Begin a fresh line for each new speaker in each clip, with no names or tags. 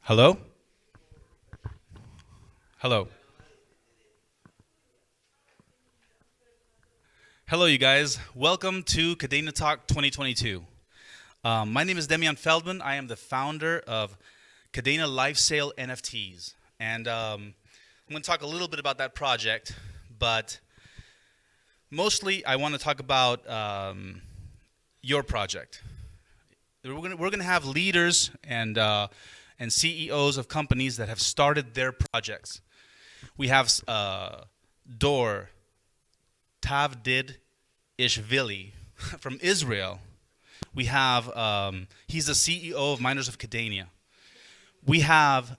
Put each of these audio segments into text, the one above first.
Hello? Hello. Hello, you guys. Welcome to Kadena Talk 2022. My name is Demian Feldman. I am the founder of Kadena Lifesale NFTs. And I'm going to talk a little bit about that project, but mostly I want to talk about your project. We're gonna have leaders and CEOs of companies that have started their projects. We have Dor Tavdid Ishvili from Israel. We have he's the CEO of Miners of Kadena. We have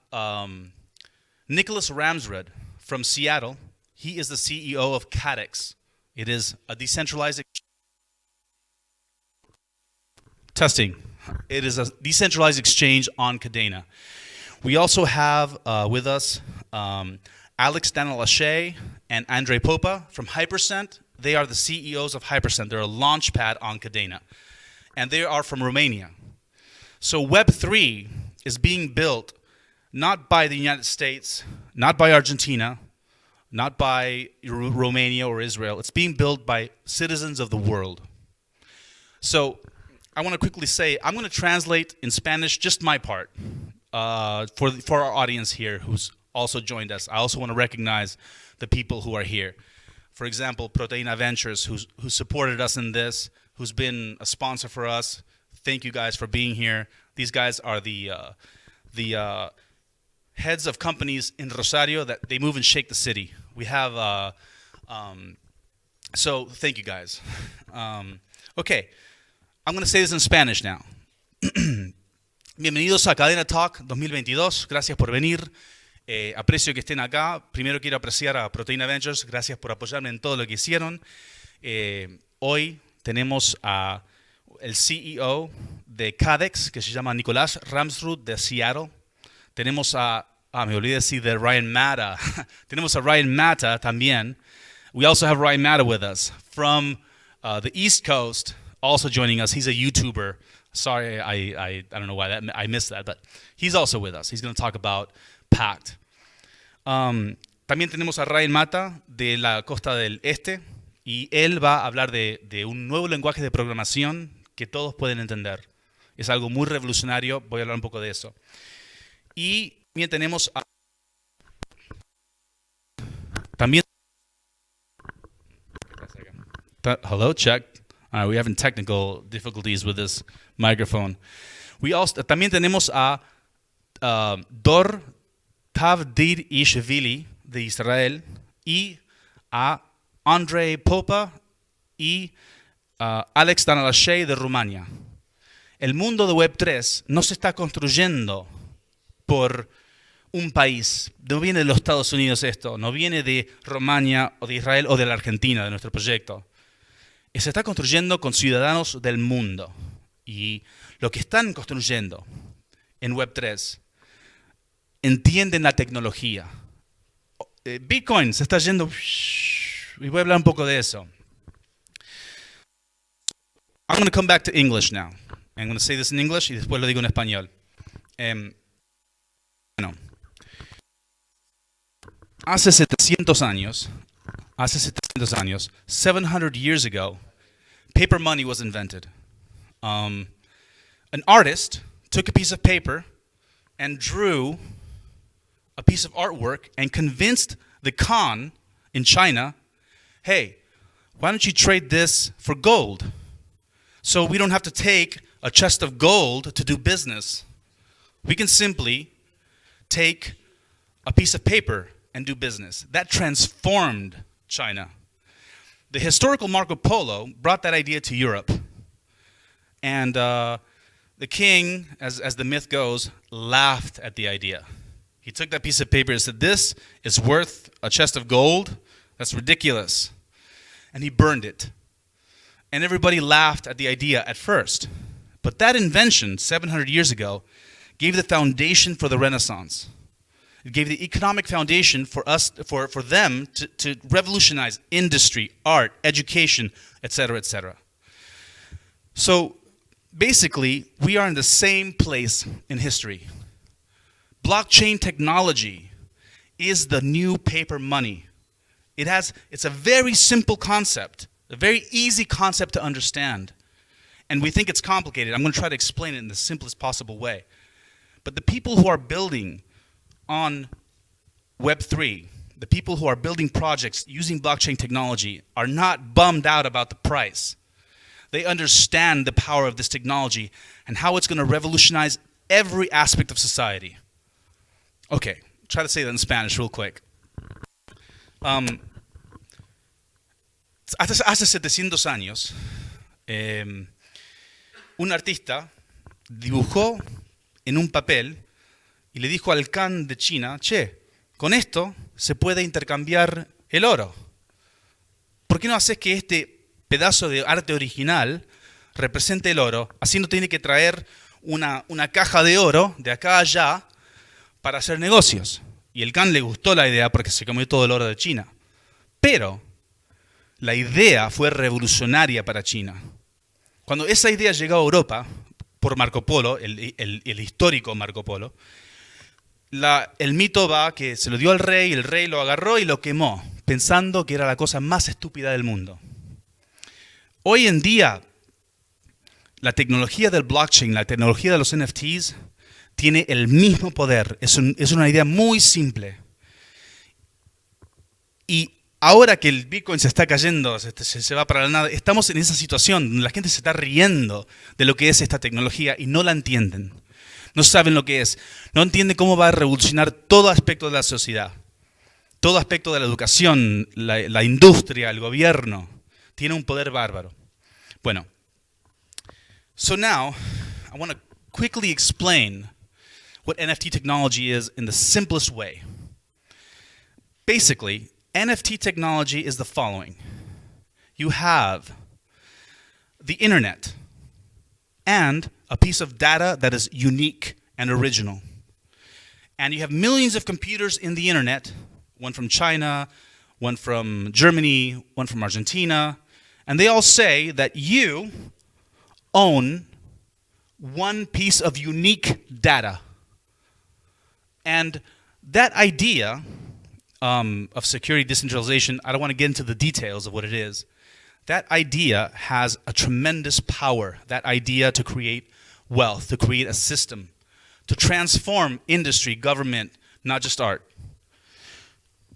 Nicholas Ramsrud from Seattle. He is the CEO of Cadex. It is a decentralized testing. It is a decentralized exchange on Kadena. We also have with us Alex Danalache and Andre Popa from Hypercent. They are the CEOs of Hypercent. They're a launch pad on Kadena. And they are from Romania. So Web3 is being built not by the United States, not by Argentina, not by Romania or Israel. It's being built by citizens of the world. So I want to quickly say, I'm going to translate in Spanish just my part for our audience here who's also joined us. I also want to recognize the people who are here. For example, Proteina Ventures, who supported us in this, who's been a sponsor for us. Thank you guys for being here. These guys are the heads of companies in Rosario that they move and shake the city. We have, so thank you guys. Okay. I'm going to say this in Spanish now. Bienvenidos a Kadena Talk 2022. Gracias por venir. Aprecio que estén acá. Primero quiero apreciar a Proteina Ventures. Gracias por apoyarme en todo lo que hicieron. Hoy tenemos a el CEO de Cadex, que se llama Nicolás Ramsrud de Seattle. Tenemos me olvidé decir de Ryan Matta. Tenemos a Ryan Matta también. We also have Ryan Matta with us from the East Coast. Also joining us, he's a YouTuber. Sorry, I don't know why I missed that, but he's also with us. He's going to talk about Pact. También tenemos a Ryan Mata de la costa del este y él va a hablar de un nuevo lenguaje de programación que todos pueden entender. Es algo muy revolucionario, voy a hablar un poco de eso. Y también tenemos a... También... Hello, check. We're having technical difficulties with this microphone. También tenemos a Dor Tavdir Ishvili de Israel y a Andre Popa y Alex Danalache de Rumania. El mundo de Web3 no se está construyendo por un país. No viene de los Estados Unidos esto, no viene de Rumania o de Israel o de la Argentina, de nuestro proyecto. Se está construyendo con ciudadanos del mundo. Y lo que están construyendo en Web3 entienden la tecnología. Bitcoin se está yendo... Y voy a hablar un poco de eso. I'm going to come back to English now. I'm going to say this in English y después lo digo en español. Bueno, hace 700 años, 700 years ago, paper money was invented. An artist took a piece of paper and drew a piece of artwork and convinced the Khan in China, hey, why don't you trade this for gold? So we don't have to take a chest of gold to do business. We can simply take a piece of paper and do business. That transformed China. The historical Marco Polo brought that idea to Europe. And the king, as the myth goes, laughed at the idea. He took that piece of paper and said, this is worth a chest of gold? That's ridiculous. And he burned it. And everybody laughed at the idea at first. But that invention, 700 years ago, gave the foundation for the Renaissance. It gave the economic foundation for them to revolutionize industry, art, education, etc., etc. So basically, we are in the same place in history. Blockchain technology is the new paper money. It's a very simple concept, a very easy concept to understand. And we think it's complicated. I'm going to try to explain it in the simplest possible way. But the people who are building on Web3, the people who are building projects using blockchain technology are not bummed out about the price. They understand the power of this technology and how it's going to revolutionize every aspect of society. Okay, try to say that in Spanish real quick. Hace 700 años, un artista dibujó en un papel y le dijo al Khan de China, che, con esto se puede intercambiar el oro. ¿Por qué no haces que este pedazo de arte original represente el oro? Así no tiene que traer una caja de oro de acá a allá para hacer negocios. Y el Khan le gustó la idea porque se comió todo el oro de China. Pero la idea fue revolucionaria para China. Cuando esa idea llegó a Europa por Marco Polo, el histórico Marco Polo, el mito va que se lo dio al rey, el rey lo agarró y lo quemó, pensando que era la cosa más estúpida del mundo. Hoy en día, la tecnología del blockchain, la tecnología de los NFTs, tiene el mismo poder. Es una idea muy simple. Y ahora que el Bitcoin se está cayendo, se va para la nada, estamos en esa situación donde la gente se está riendo de lo que es esta tecnología y no la entienden. No saben lo que es. No entienden cómo va a revolucionar todo aspecto de la sociedad. Todo aspecto de la educación, la industria, el gobierno. Tiene un poder bárbaro. Bueno. So now, I want to quickly explain what NFT technology is in the simplest way. Basically, NFT technology is the following. You have the internet and a piece of data that is unique and original. And you have millions of computers in the internet, one from China, one from Germany, one from Argentina, and they all say that you own one piece of unique data. And that idea of security decentralization, I don't want to get into the details of what it is. That idea has a tremendous power, that idea to create wealth, to create a system, to transform industry, government, not just art.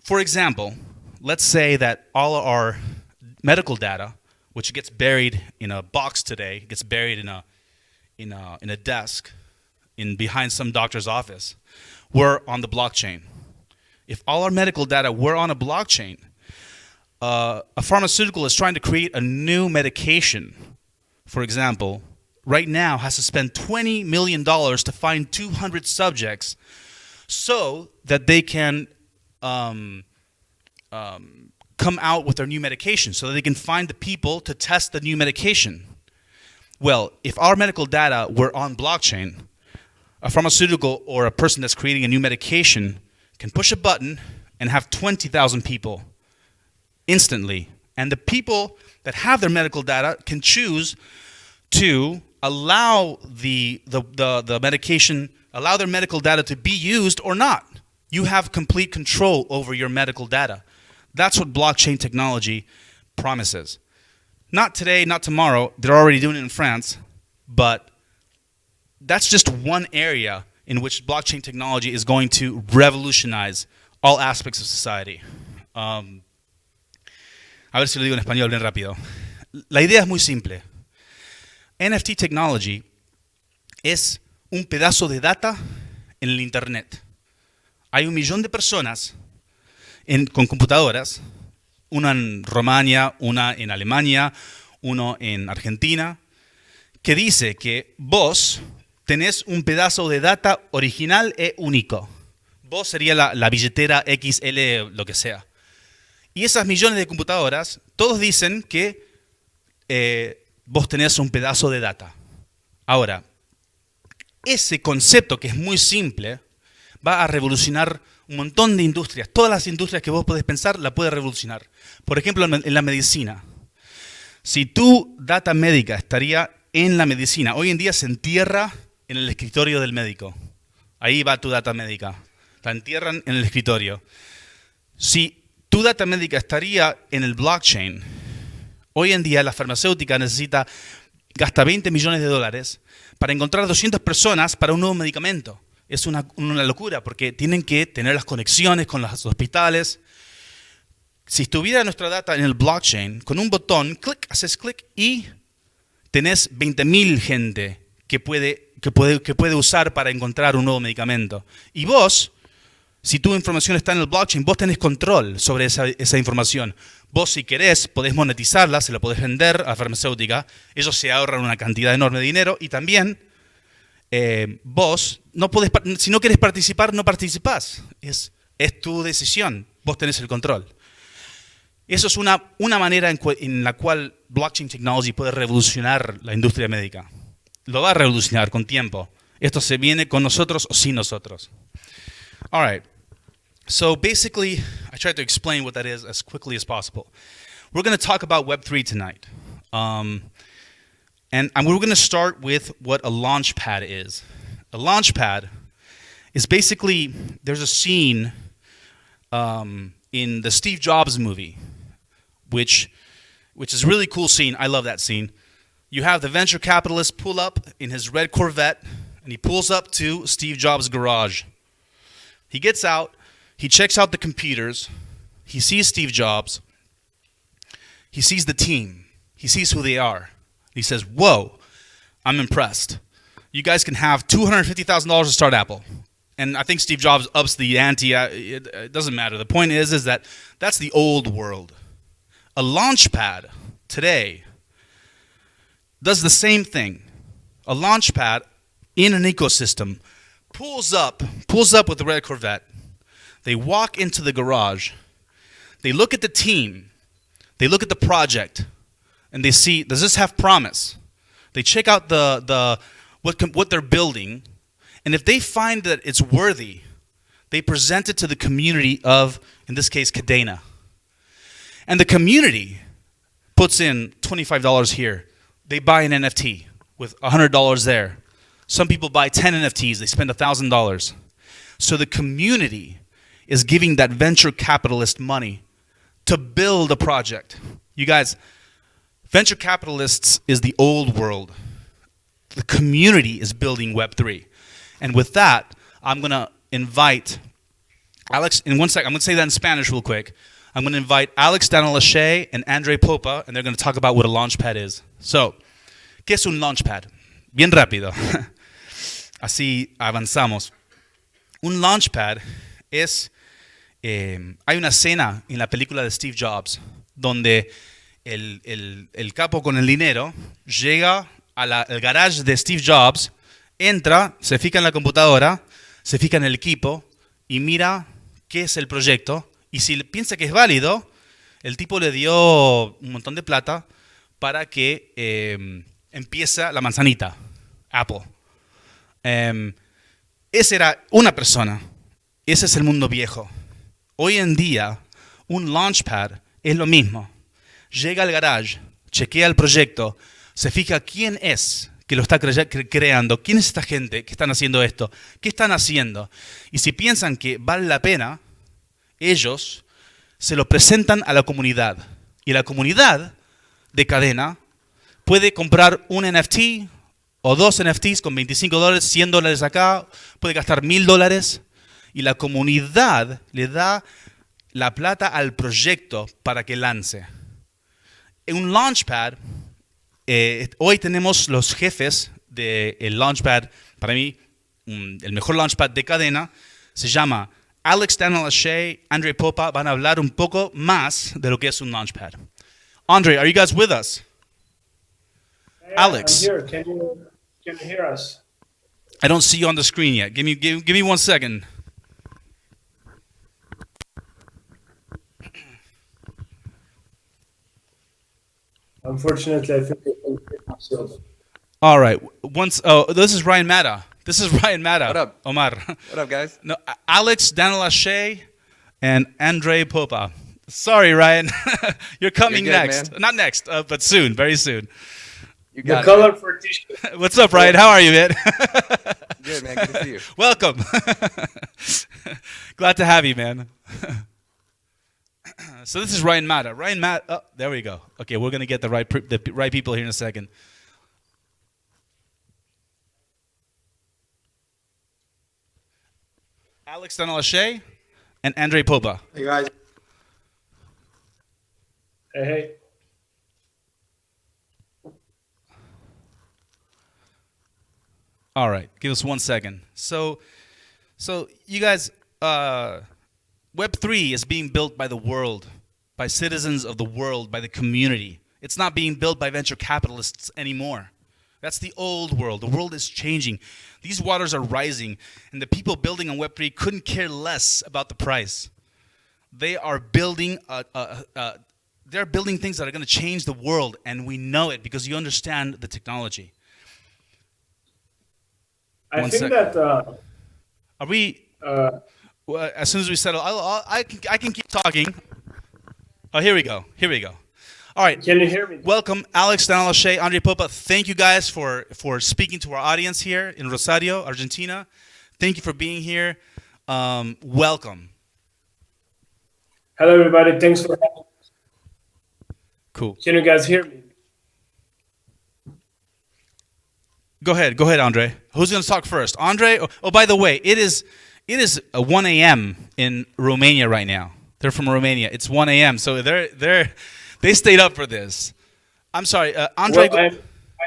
For example, let's say that all our medical data, which gets buried in a box today, gets buried in a desk behind some doctor's office, were on the blockchain. If all our medical data were on a blockchain, a pharmaceutical is trying to create a new medication, for example, right now has to spend $20 million to find 200 subjects so that they can come out with their new medication, so that they can find the people to test the new medication. Well, if our medical data were on blockchain, a pharmaceutical or a person that's creating a new medication can push a button and have 20,000 people instantly. And the people that have their medical data can choose to allow the medication, allow their medical data to be used or not. You have complete control over your medical data. That's what blockchain technology promises. Not today, not tomorrow. They're already doing it in France, but that's just one area in which blockchain technology is going to revolutionize all aspects of society. A ver si lo digo en español bien rápido. La idea es muy simple. NFT technology es un pedazo de data en el Internet. Hay 1 millón de personas con computadoras, una en Rumania, una en Alemania, uno en Argentina, que dice que vos tenés un pedazo de data original e único. Vos sería la billetera XL, lo que sea. Y esas millones de computadoras, todos dicen que vos tenés un pedazo de data. Ahora, ese concepto que es muy simple va a revolucionar un montón de industrias. Todas las industrias que vos podés pensar la puede revolucionar. Por ejemplo, en la medicina. Si tu data médica estaría en la medicina, hoy en día se entierra en el escritorio del médico. Ahí va tu data médica. La entierran en el escritorio. Si tu data médica estaría en el blockchain, hoy en día la farmacéutica gasta 20 millones de dólares para encontrar 200 personas para un nuevo medicamento. Es una locura porque tienen que tener las conexiones con los hospitales. Si estuviera nuestra data en el blockchain, con un botón, haces clic y tenés 20.000 gente que puede usar para encontrar un nuevo medicamento. Y vos, si tu información está en el blockchain, vos tenés control sobre esa información. Vos, si querés, podés monetizarla, se la podés vender a la farmacéutica. Ellos se ahorran una cantidad enorme de dinero. Y también, vos, si no querés participar, no participás. Es tu decisión. Vos tenés el control. Eso es una manera en la cual blockchain technology puede revolucionar la industria médica. Lo va a revolucionar con tiempo. Esto se viene con nosotros o sin nosotros. All right. So basically, I tried to explain what that is as quickly as possible. We're going to talk about Web3 tonight. And we're going to start with what a launchpad is. A launchpad is basically, there's a scene in the Steve Jobs movie, which is a really cool scene. I love that scene. You have the venture capitalist pull up in his red Corvette, and he pulls up to Steve Jobs' garage. He gets out, he checks out the computers, he sees Steve Jobs, he sees the team, he sees who they are. He says, whoa, I'm impressed. You guys can have $250,000 to start Apple. And I think Steve Jobs ups the ante. It doesn't matter. The point is that that's the old world. A launchpad today does the same thing. A launchpad in an ecosystem pulls up with the red Corvette. They walk into the garage. They look at the team. They look at the project, and they see, does this have promise? They check out what they're building, and if they find that it's worthy, they present it to the community of, in this case, Kadena. And the community puts in $25 here. They buy an NFT with $100 there. Some people buy 10 NFTs. They spend $1,000. So the community is giving that venture capitalist money to build a project. You guys, venture capitalists is the old world. The community is building Web3. And with that, I'm going to invite Alex, in 1 second, I'm going to say that in Spanish real quick. I'm going to invite Alex Danalache and Andre Popa, and they're going to talk about what a launchpad is. So, ¿qué es un launchpad? Bien rápido. Así avanzamos. Un launchpad es, hay una escena en la película de Steve Jobs donde el capo con el dinero llega al garage de Steve Jobs, entra, se fija en la computadora, se fija en el equipo y mira qué es el proyecto. Y si piensa que es válido, el tipo le dio un montón de plata para que empiece la manzanita, Apple. Esa era una persona. Ese es el mundo viejo. Hoy en día, un launchpad es lo mismo. Llega al garage, chequea el proyecto, se fija quién es que lo está creando, quién es esta gente que están haciendo esto, qué están haciendo. Y si piensan que vale la pena, ellos se lo presentan a la comunidad. Y la comunidad de Kadena puede comprar un NFT o dos NFTs con $25, $100 acá, puede gastar $1,000 y la comunidad le da la plata al proyecto para que lance. En un launchpad, hoy tenemos los jefes del launchpad, para mí, el mejor launchpad de Kadena, se llama Alex Danalache, Andre Popa, van a hablar un poco más de lo que es un launchpad. Andre, are you guys with us?
Yeah,
Alex.
I'm here. Can you hear us?
I don't see you on the screen yet. Give me 1 second.
Unfortunately, I think I can hear myself.
All right. This is Ryan Matta.
What up?
Omar.
What up, guys?
No, Alex Danalache and Andre Popa. Sorry, Ryan. You're coming
You're good,
next.
man.
Not next, but soon, very soon.
You
The
got it.
color for t-shirt.
What's up, Ryan? How are you, man?
Good, man. Good to see you.
Welcome. Glad to have you, man. So this is Ryan Mata. Ryan Mata. Oh, there we go. Okay, we're gonna get the right people here in a second. Alex Danalache and Andre Popa.
Hey guys. Hey, hey.
All right, give us 1 second. So you guys, Web3 is being built by the world, by citizens of the world, by the community. It's not being built by venture capitalists anymore. That's the old world. The world is changing. These waters are rising, and the people building on Web3 couldn't care less about the price. They are building they're building things that are going to change the world, and we know it because you understand the technology.
I
One
think
second.
that
Are we? Well, as soon as we settle, I can keep talking. Oh, here we go. Here we go. All right.
can you hear me?
Welcome, Alex Danalache, Andre Popa. Thank you guys for speaking to our audience here in Rosario, Argentina. Thank you for being here. Welcome.
Hello, everybody. Thanks for having me.
Cool.
Can you guys hear me?
Go ahead, Andre. Who's going to talk first? Andre? Oh, by the way, it is 1 a.m. in Romania right now. They're from Romania. It's 1 a.m. So they stayed up for this. I'm sorry, Andre.
Well,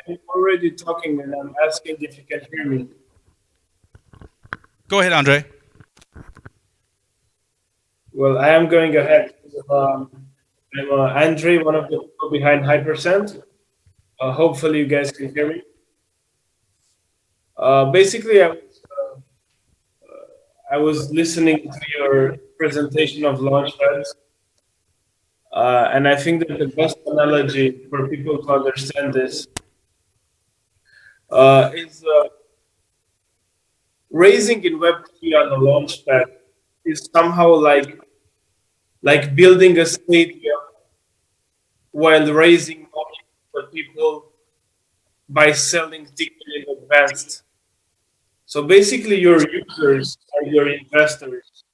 I'm already talking and I'm asking if you can hear me.
Go ahead, Andre.
Well, I am going ahead. I'm Andre, one of the people behind Hypercent. Hopefully, you guys can hear me. Basically, I was listening to your presentation of Launchpad, and I think that the best analogy for people to understand this is raising in Web3 on a Launchpad is somehow like building a stadium while raising money for people by selling tickets in advance. So basically, your users are your investors.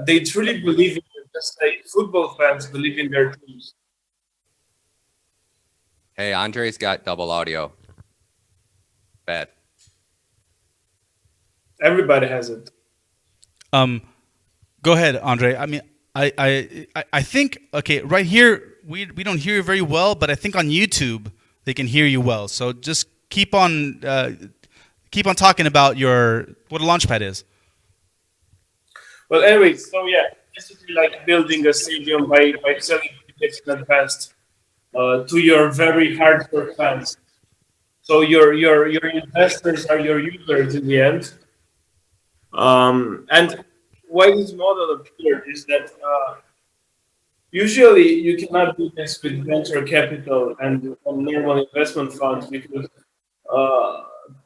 They truly believe in you, just like football fans believe in their teams.
Hey, Andre's got double audio. Bad.
Everybody has it.
Go ahead, Andre. I mean, I think okay, right here we don't hear you very well, but I think on YouTube they can hear you well. So just keep on talking about what a Launchpad is.
Well, anyway, so yeah, basically like building a stadium by selling tickets in advance to your very hardcore fans. So your investors are your users in the end. And why this model appeared is that usually you cannot do this with venture capital and normal investment funds because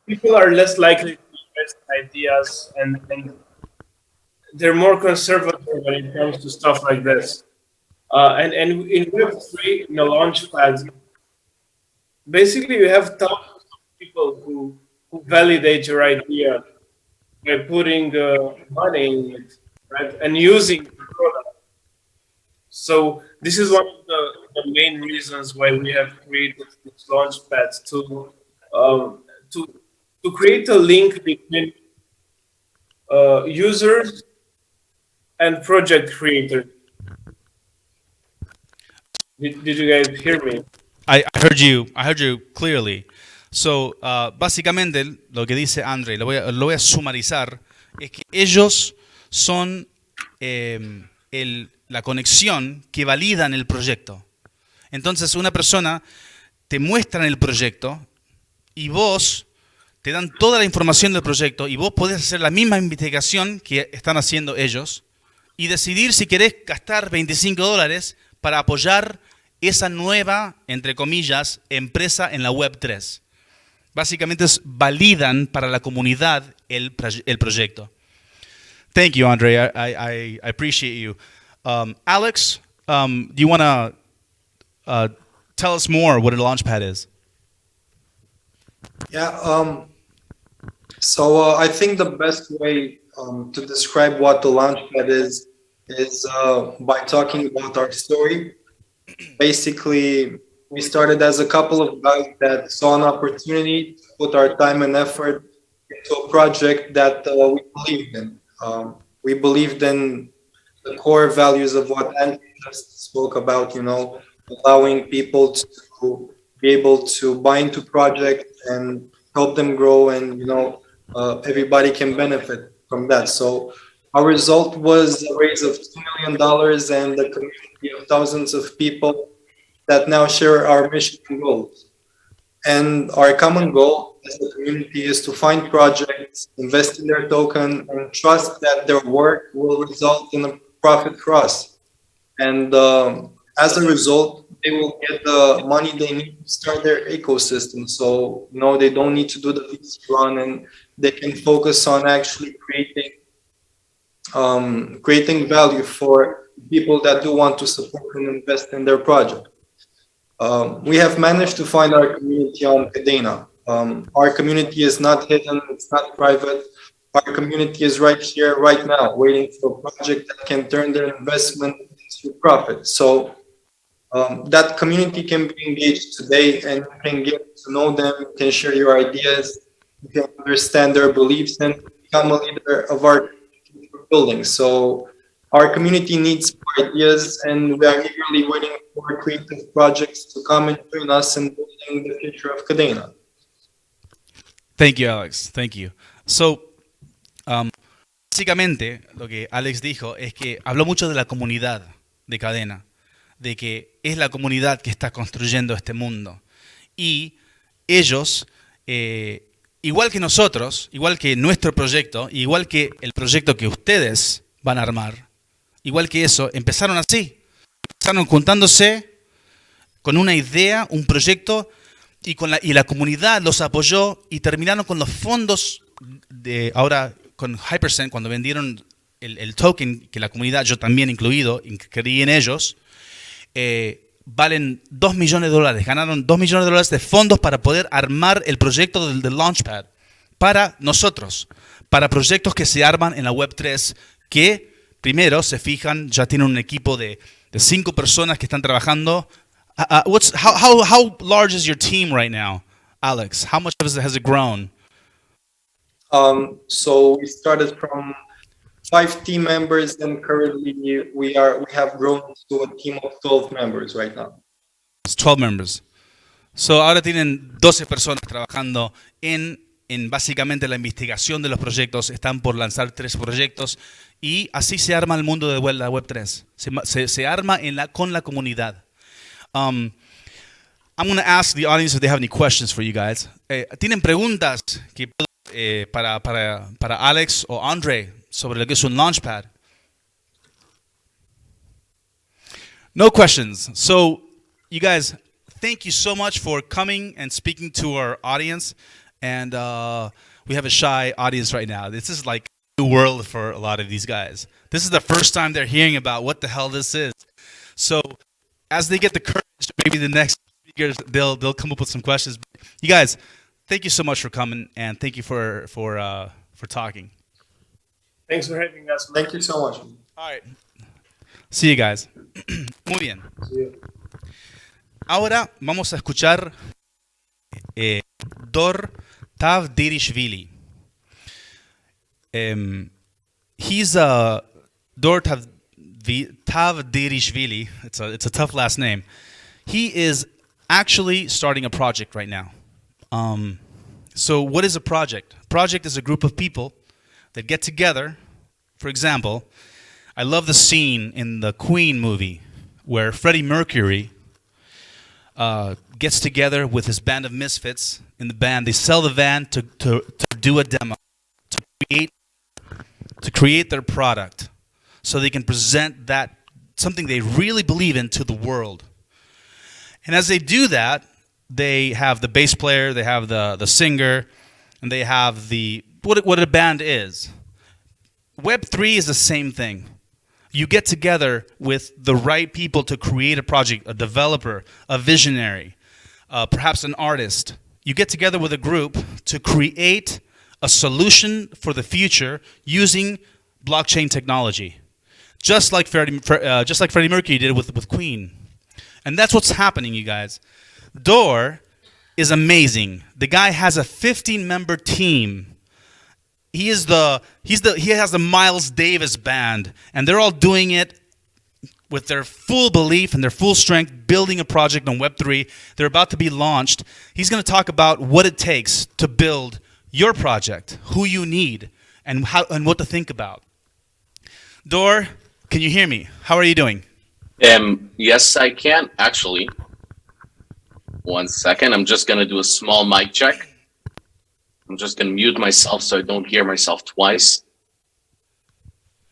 people are less likely to invest in ideas and they're more conservative when it comes to stuff like this. And in Web3, in a launch pad, basically you have thousands of people who validate your idea by putting money in it, right, and using the product. So this is one of the main reasons why we have created this launchpad to create a link between users and project creators. Did you guys hear me?
I heard you clearly. So, básicamente lo que dice Andre, lo voy a sumarizar, es que ellos son la conexión que validan el proyecto. Entonces, una persona te muestra el proyecto y vos te dan toda la información del proyecto y vos podés hacer la misma investigación que están haciendo ellos y decidir si querés gastar $25 para apoyar esa nueva, entre comillas, empresa en la Web3. Básicamente validan para la comunidad el proyecto. Thank you, Andre. I appreciate you. Alex, do you want to tell us more what a launchpad is?
Yeah. So I think the best way to describe what the Launchpad is by talking about our story. Basically, we started as a couple of guys that saw an opportunity to put our time and effort into a project that we believed in. We believed in the core values of what Andrew just spoke about, allowing people to be able to buy into projects and help them grow, and everybody can benefit from that. So our result was a raise of $2 million and a community of thousands of people that now share our mission and goals. And our common goal as a community is to find projects, invest in their token, and trust that their work will result in a profit for us. And as a result, they will get the money they need to start their ecosystem. So, they don't need to do the VC run, and they can focus on actually creating value for people that do want to support and invest in their project. We have managed to find our community on Kadena. Our community is not hidden, it's not private. Our community is right here, right now, waiting for a project that can turn their investment into profit. So that community can be engaged today, and you can get to know them, you can share your ideas, you can understand their beliefs, and become a leader of our building. So our community needs more ideas, and we are eagerly waiting for creative projects to come and join us in building the future of Kadena.
Thank you, Alex. Thank you. So, básicamente, lo que Alex dijo es que habló mucho de la comunidad de Cadena, de que es la comunidad que está construyendo este mundo. Y ellos, igual que nosotros, igual que nuestro proyecto, igual que el proyecto que ustedes van a armar, igual que eso, empezaron así. Empezaron juntándose con una idea, un proyecto, y la comunidad los apoyó y terminaron con los fondos de ahora con Hypercent cuando vendieron el token, que la comunidad, yo también incluido, creí en ellos, valen $2 millones. Ganaron $2 millones de fondos para poder armar el proyecto del Launchpad para nosotros, para proyectos que se arman en la Web3, que primero se fijan, ya tienen un equipo de 5 personas que están trabajando. How large is your team right now, Alex? How much has it grown?
So we started from 5 team members, and currently we have grown to a team of 12 members right now.
It's 12 members. So ahora tienen 12 personas trabajando en básicamente la investigación de los proyectos. Están por lanzar 3 proyectos y así se arma el mundo de la Web3. Se arma con la comunidad. I'm going to ask the audience if they have any questions for you guys. ¿Tienen preguntas para Alex o Andre sobre lo que es un Launchpad? No questions. So, you guys, thank you so much for coming and speaking to our audience. And we have a shy audience right now. This is like a new world for a lot of these guys. This is the first time they're hearing about what the hell this is. So, as they get the courage, maybe the next speakers they'll come up with some questions. You guys, thank you so much for coming, and thank you for talking.
Thanks for having us.
Thank you so much.
All right. See you guys. Muy bien.
See you.
Ahora vamos a escuchar Dor Tavdirishvili. He's Dor Tavdirishvili. It's a tough last name. He is actually starting a project right now. So what is a project? A project is a group of people that get together. For example, I love the scene in the Queen movie where Freddie Mercury gets together with his band of misfits in the band. They sell the van to do a demo, to create their product, so they can present that something they really believe in to the world. And as they do that, they have the bass player, they have the singer, and they have what a band is. Web3 is the same thing. You get together with the right people to create a project, a developer, a visionary, perhaps an artist. You get together with a group to create a solution for the future using blockchain technology, just like Freddie Mercury did with Queen. And that's what's happening, you guys. Door is amazing. The guy has a 15-member team. He has the Miles Davis band, and they're all doing it with their full belief and their full strength, building a project on Web3. They're about to be launched. He's going to talk about what it takes to build your project, who you need, and what to think about. Dor, can you hear me? How are you doing?
Yes, I can, actually. 1 second. I'm just going to do a small mic check. I'm just going to mute myself so I don't hear myself twice.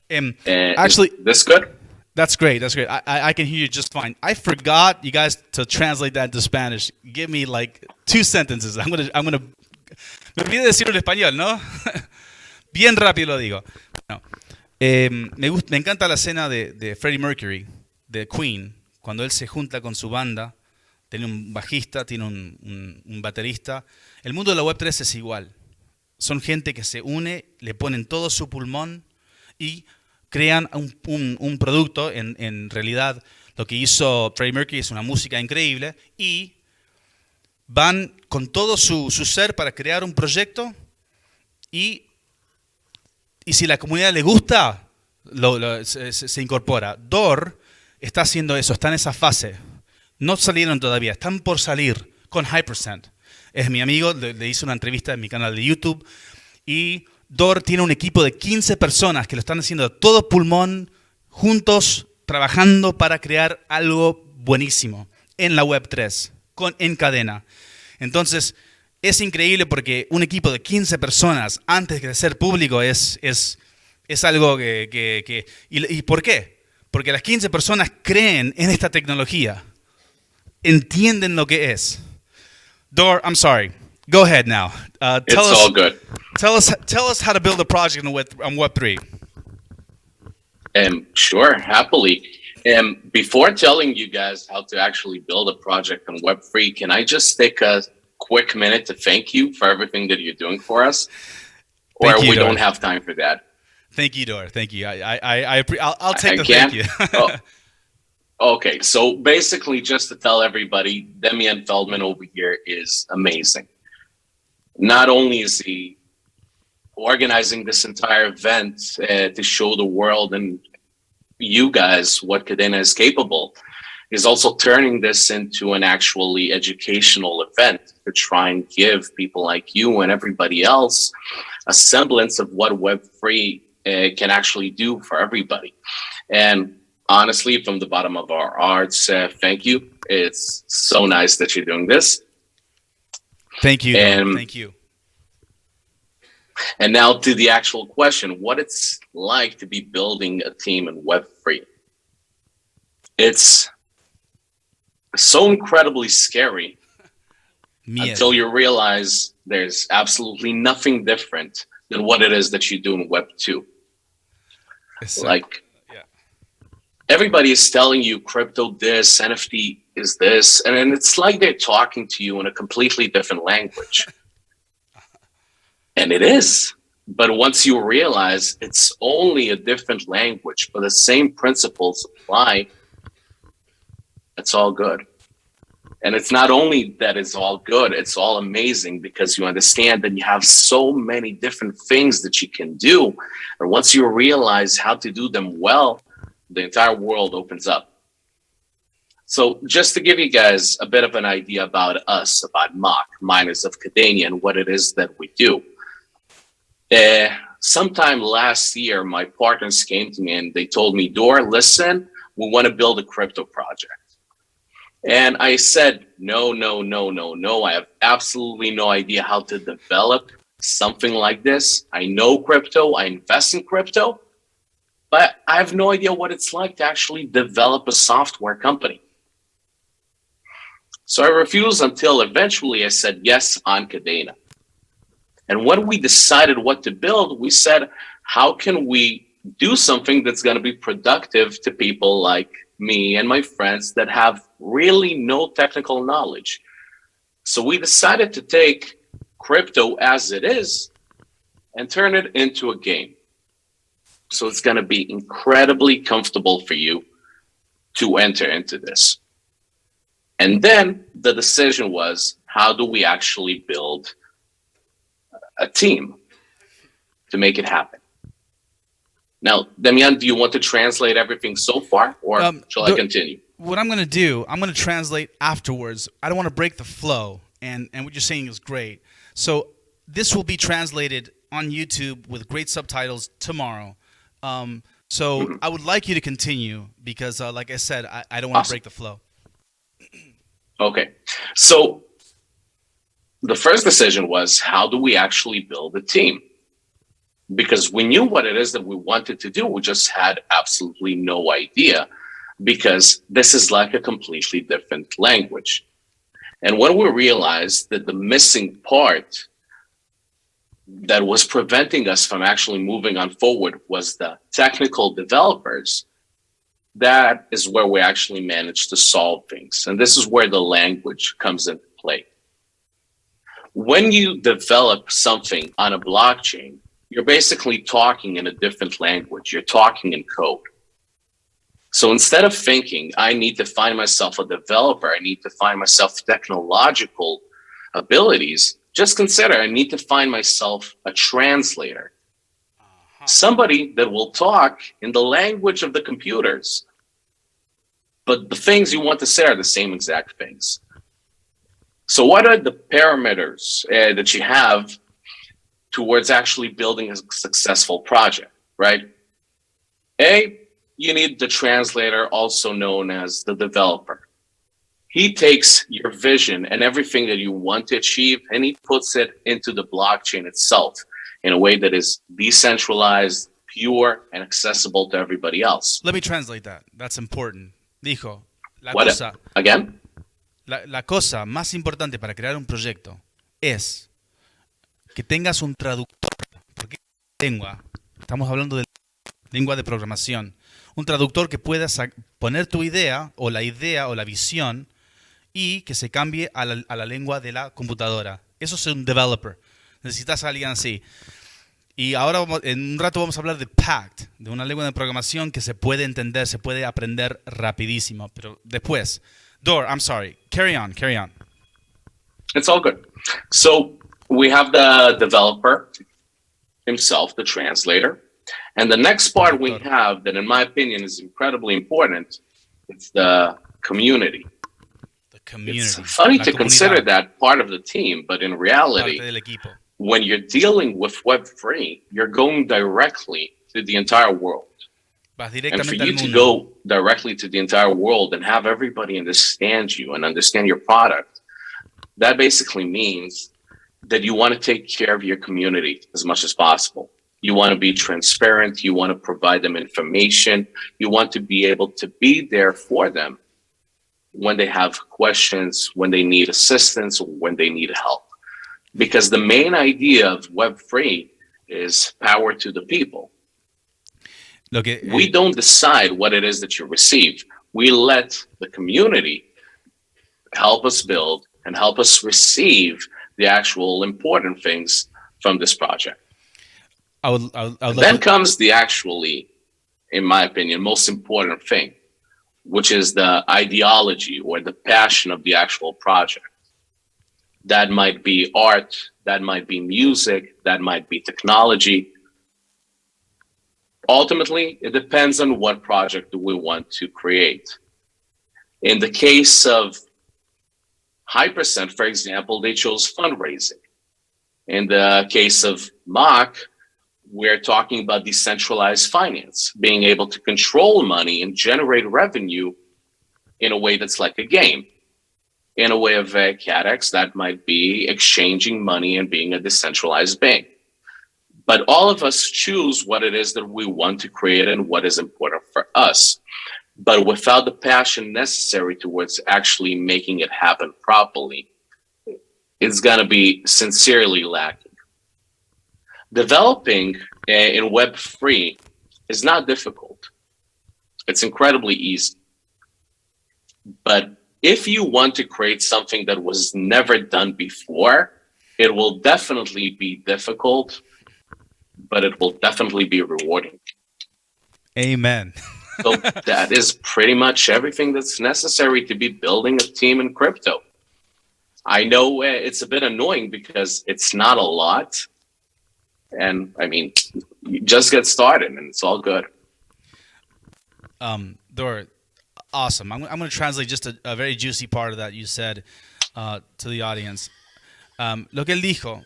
Actually,
is this good?
That's great. That's great. I can hear you just fine. I forgot, you guys, to translate that into Spanish. Give me like 2 sentences. I'm gonna. Me olvidé decirlo en español, ¿no? Bien rápido lo digo. No. Me encanta la escena de Freddie Mercury, de Queen, cuando él se junta con su banda. Tiene un bajista, tiene un baterista. El mundo de la Web3 es igual. Son gente que se une, le ponen todo su pulmón y crean un producto. En realidad, lo que hizo Freddie Mercury es una música increíble y van con todo su ser para crear un proyecto y si la comunidad le gusta, se incorpora. Door está haciendo eso, está en esa fase. No salieron todavía, están por salir con Hypercent. Es mi amigo, le hice una entrevista en mi canal de YouTube y Door tiene un equipo de 15 personas que lo están haciendo a todo pulmón, juntos, trabajando para crear algo buenísimo en la Web3, en cadena. Entonces, es increíble porque un equipo de 15 personas antes de ser público es algo que ¿Y por qué? Porque las 15 personas creen en esta tecnología, entienden lo que es. Door, I'm sorry. Go ahead now.
It's all good.
Tell us how to build a project on Web3.
Sure, happily. Before telling you guys how to actually build a project on Web3, can I just take a quick minute to thank you for everything that you're doing for us? Or
Thank you,
we
Dor.
don't have time for that?
Thank you, Door. Thank you. I'll take the thank you.
Okay, so basically, just to tell everybody, Demian Feldman over here is amazing. Not only is he organizing this entire event to show the world and you guys what Kadena is capable, is also turning this into an actually educational event to try and give people like you and everybody else a semblance of what Web3 can actually do for everybody. And honestly, from the bottom of our hearts, thank you. It's so nice that you're doing this.
Thank you. Thank you.
And now to the actual question, what it's like to be building a team in Web3. It's so incredibly scary until you realize there's absolutely nothing different than what it is that you do in Web2. Everybody is telling you crypto this, NFT is this, and then it's like they're talking to you in a completely different language. And it is. But once you realize it's only a different language, but the same principles apply, it's all good. And it's not only that it's all good, it's all amazing because you understand that you have so many different things that you can do. And once you realize how to do them well, the entire world opens up. So just to give you guys a bit of an idea about us, about Mach, Miners of Kadena, and what it is that we do. Sometime last year, my partners came to me and they told me, Dor, listen, we want to build a crypto project. And I said, no. I have absolutely no idea how to develop something like this. I know crypto, I invest in crypto, but I have no idea what it's like to actually develop a software company. So I refused until eventually I said yes on Kadena. And when we decided what to build, we said, how can we do something that's going to be productive to people like me and my friends that have really no technical knowledge? So we decided to take crypto as it is and turn it into a game. So it's going to be incredibly comfortable for you to enter into this. And then the decision was, how do we actually build a team to make it happen? Now, Damian, do you want to translate everything so far, or shall I continue?
What I'm going to do, I'm going to translate afterwards. I don't want to break the flow, and what you're saying is great. So this will be translated on YouTube with great subtitles tomorrow. So I would like you to continue because, like I said, I don't want to break the flow.
Okay. So the first decision was, how do we actually build a team? Because we knew what it is that we wanted to do. We just had absolutely no idea, because this is like a completely different language. And when we realized that the missing part that was preventing us from actually moving on forward was the technical developers, that is where we actually managed to solve things. And this is where the language comes into play. When you develop something on a blockchain, you're basically talking in a different language. You're talking in code. So instead of thinking, I need to find myself a developer, I need to find myself technological abilities, just consider, I need to find myself a translator. Somebody that will talk in the language of the computers. But the things you want to say are the same exact things. So what are the parameters that you have towards actually building a successful project, right? A, you need the translator, also known as the developer. He takes your vision and everything that you want to achieve, and he puts it into the blockchain itself in a way that is decentralized, pure, and accessible to everybody else.
Let me translate that. That's important. Dijo,
Again?
La cosa más importante para crear un proyecto es que tengas un traductor. Porque lengua, estamos hablando de lengua de programación. Un traductor que pueda poner tu idea o la visión y que se cambie a la lengua de la computadora. Eso es un developer. Necesitas a alguien así. Y ahora en un rato vamos a hablar de Pact, de una lengua de programación que se puede entender, se puede aprender rapidísimo. Pero después, Dor, I'm sorry. Carry on.
It's all good. So we have the developer himself, the translator. And the next part we have that, in my opinion, is incredibly important, it's the community.
The community.
It's funny to consider that part of the team, but in reality, when you're dealing with Web3, you're going directly to the entire world. And for you to go directly to the entire world and have everybody understand you and understand your product, that basically means that you want to take care of your community as much as possible. You want to be transparent. You want to provide them information. You want to be able to be there for them when they have questions, when they need assistance, when they need help. Because the main idea of Web3 is power to the people. We don't decide what it is that you receive. We let the community help us build and help us receive the actual important things from this project. Then comes the actually, in my opinion, most important thing, which is the ideology or the passion of the actual project. That might be art, that might be music, that might be technology. Ultimately, it depends on what project we want to create. In the case of Hypercent, for example, they chose fundraising. In the case of Mach, we're talking about decentralized finance, being able to control money and generate revenue in a way that's like a game. In a way of CADEX, that might be exchanging money and being a decentralized bank. But all of us choose what it is that we want to create and what is important for us. But without the passion necessary towards actually making it happen properly, it's going to be sincerely lacking. Developing in Web3 is not difficult. It's incredibly easy. But if you want to create something that was never done before, it will definitely be difficult but it will definitely be rewarding.
Amen.
So that is pretty much everything that's necessary to be building a team in crypto. I know it's a bit annoying because it's not a lot. And I mean, you just get started and it's all good.
Dor, awesome. I'm going to translate just a very juicy part of that you said to the audience. Lo que él dijo,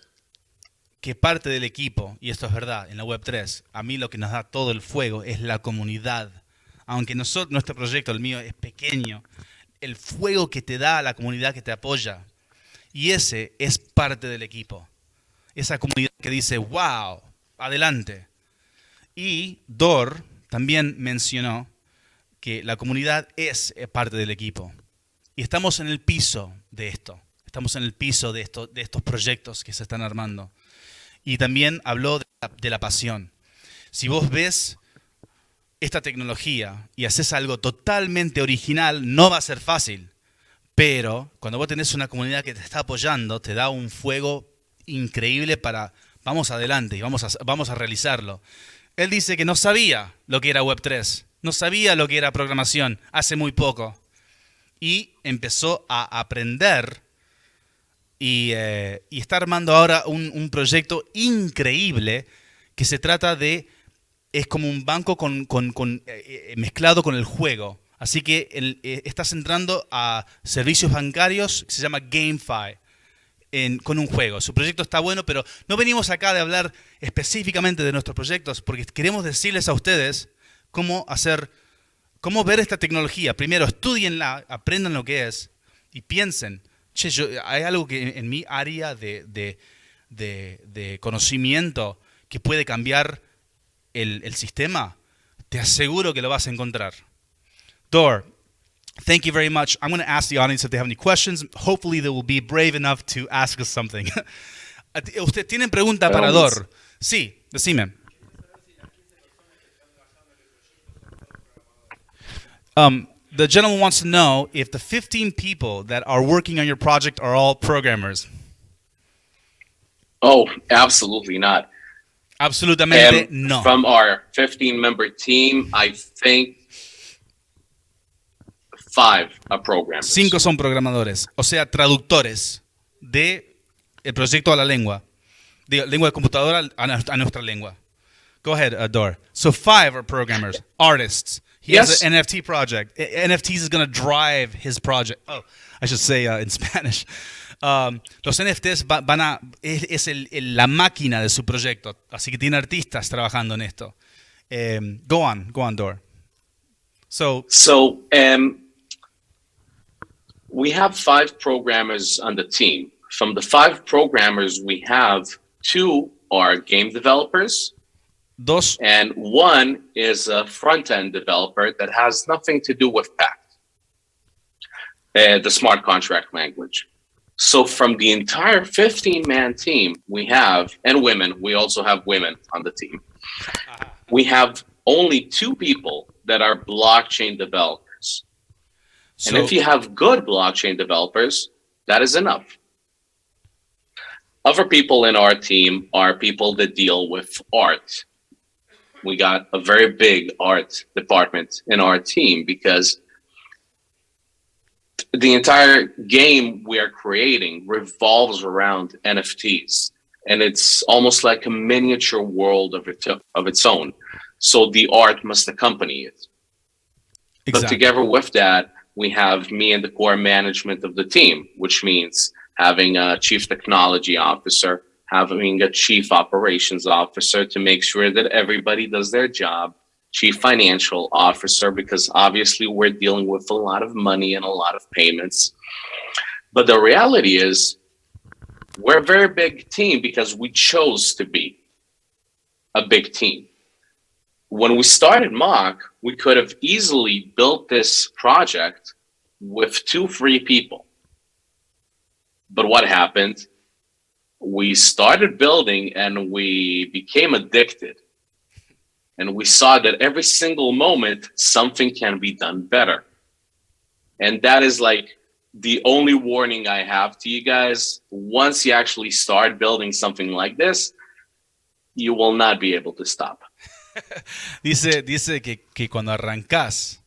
que parte del equipo, y esto es verdad, en la Web3, a mí lo que nos da todo el fuego es la comunidad. Aunque nuestro proyecto, el mío, es pequeño, el fuego que te da la comunidad que te apoya, y ese es parte del equipo. Esa comunidad que dice, wow, adelante. Y Dor también mencionó que la comunidad es parte del equipo. Y estamos en el piso de esto. Estamos en el piso de estos proyectos que se están armando. Y también habló de la pasión. Si vos ves esta tecnología y haces algo totalmente original, no va a ser fácil. Pero cuando vos tenés una comunidad que te está apoyando, te da un fuego increíble para vamos adelante y vamos a realizarlo. Él dice que no sabía lo que era Web3, no sabía lo que era programación hace muy poco. Y empezó a aprender y está armando ahora un proyecto increíble que se trata de, es como un banco mezclado con el juego. Así que estás entrando a servicios bancarios que se llama GameFi. Con un juego. Su proyecto está bueno, pero no venimos acá de hablar específicamente de nuestros proyectos porque queremos decirles a ustedes cómo ver esta tecnología. Primero, estudienla, aprendan lo que es y piensen, che, hay algo que en mi área de conocimiento que puede cambiar el sistema. Te aseguro que lo vas a encontrar. Dor, thank you very much. I'm going to ask the audience if they have any questions. Hopefully they will be brave enough to ask us something. ¿Usted tienen pregunta para Dor? Sí, decime. The gentleman wants to know if the 15 people that are working on your project are all programmers.
Oh, absolutely not.
Absolutamente no.
From our 15-member team, I think 5 are programmers.
5 son programadores, o sea, traductores de el proyecto a la lengua. De lengua de computadora a nuestra lengua. Go ahead, Dor. So 5 are programmers, artists. He has an NFT project. NFTs is going to drive his project. Oh, I should say in Spanish. Los NFTs es la máquina de su proyecto. Así que tiene artistas trabajando en esto. Go on, Dor. So
we have 5 programmers on the team. From the 5 programmers, we have 2 are game developers.
Dos.
And 1 is a front-end developer that has nothing to do with Pact, the smart contract language. So from the entire 15-man team we have, and women, we also have women on the team. We have only 2 people that are blockchain developers. And if you have good blockchain developers, that is enough. Other people in our team are people that deal with art. We got a very big art department in our team because the entire game we are creating revolves around NFTs. And it's almost like a miniature world of its own. So the art must accompany it. Exactly. But together with that, we have me and the core management of the team, which means having a chief technology officer, having a chief operations officer to make sure that everybody does their job, chief financial officer, because obviously we're dealing with a lot of money and a lot of payments. But the reality is we're a very big team because we chose to be a big team. When we started Mock, we could have easily built this project with 2-3 people. But what happened? We started building and we became addicted. And we saw that every single moment, something can be done better. And that is like the only warning I have to you guys. Once you actually start building something like this, you will not be able to stop.
Dice que cuando arrancás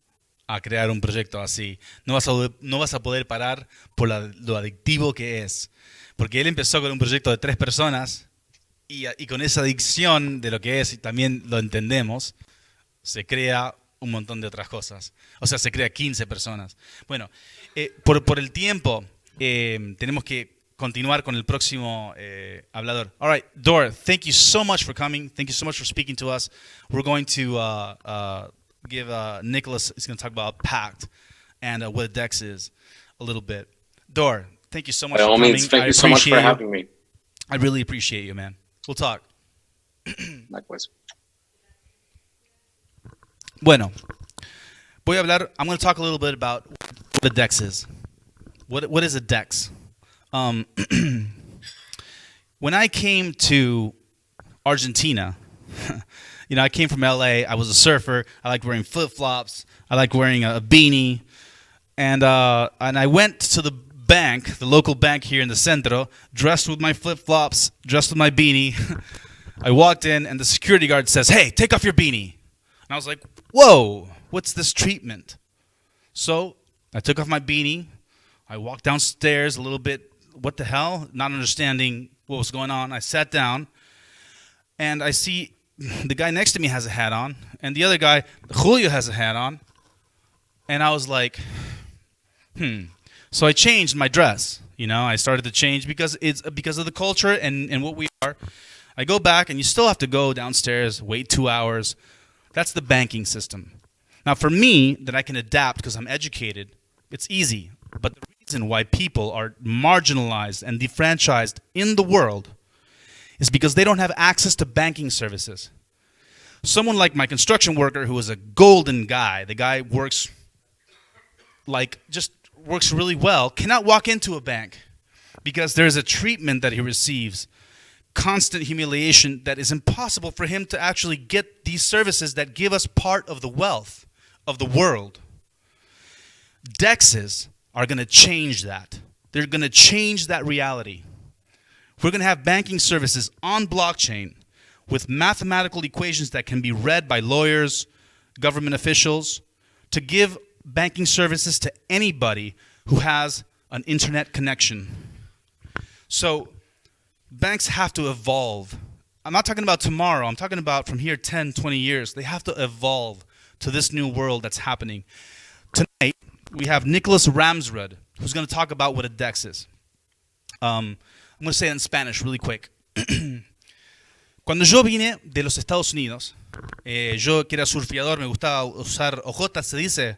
a crear un proyecto así, no vas a poder parar por lo adictivo que es. Porque él empezó con un proyecto de 3 personas y con esa adicción de lo que es, y también lo entendemos, se crea un montón de otras cosas. O sea, se crea 15 personas. Bueno, por el tiempo, tenemos que continuar con el próximo hablador. All right, Dor, thank you so much for coming. Thank you so much for speaking to us. We're going to give Nicholas is going to talk about Pact and what a DEX is a little bit. Dor, thank you so much
By
for
all
coming.
means, thank
I
you so much for
appreciate you.
having me.
I really appreciate you, man. We'll talk.
Likewise.
Bueno, voy a hablar. I'm going to talk a little bit about what a DEX is. What is a DEX? When I came to Argentina, you know, I came from LA. I was a surfer. I liked wearing flip-flops. I liked wearing a beanie. And I went to the bank, the local bank here in the Centro, dressed with my flip-flops, dressed with my beanie. I walked in, and the security guard says, "Hey, take off your beanie." And I was like, "Whoa, what's this treatment?" So I took off my beanie. I walked downstairs a little bit, what the hell? Not understanding what was going on. I sat down, and I see the guy next to me has a hat on, and the other guy, Julio, has a hat on. And I was like, So I changed my dress. You know, I started to change because of the culture and what we are. I go back, and you still have to go downstairs, wait 2 hours. That's the banking system. Now, for me, that I can adapt because I'm educated, it's easy. But the reason why people are marginalized and defranchised in the world is because they don't have access to banking services. Someone like my construction worker, who is a golden guy, the guy works really well, cannot walk into a bank because there's a treatment that he receives, constant humiliation, that is impossible for him to actually get these services that give us part of the wealth of the world. DEXs are going to change that. They're going to change that reality. We're going to have banking services on blockchain with mathematical equations that can be read by lawyers, government officials, to give banking services to anybody who has an internet connection. So banks have to evolve. I'm not talking about tomorrow. I'm talking about from here 10, 20 years. They have to evolve to this new world that's happening. Tonight, we have Nicholas Ramsrud, who's going to talk about what a DEX is. I'm going to say it in Spanish really quick. Cuando yo vine de los Estados Unidos, yo que era surfeador, me gustaba usar ojotas, se dice,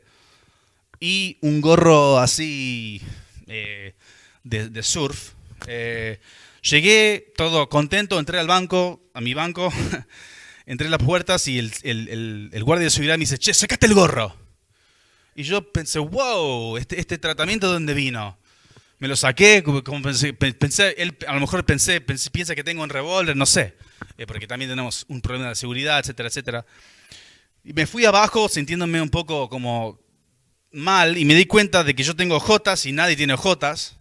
y un gorro así de surf. Llegué todo contento, entré al banco, a mi banco, entré a las puertas y el guardia de seguridad me dice, "Che, sacate el gorro." Y yo pensé, wow, este tratamiento, ¿de dónde vino? Me lo saqué, como pensé, él a lo mejor piensa que tengo un revólver, no sé, porque también tenemos un problema de seguridad, etcétera, etcétera. Y me fui abajo sintiéndome un poco como mal y me di cuenta de que yo tengo ojotas y nadie tiene ojotas.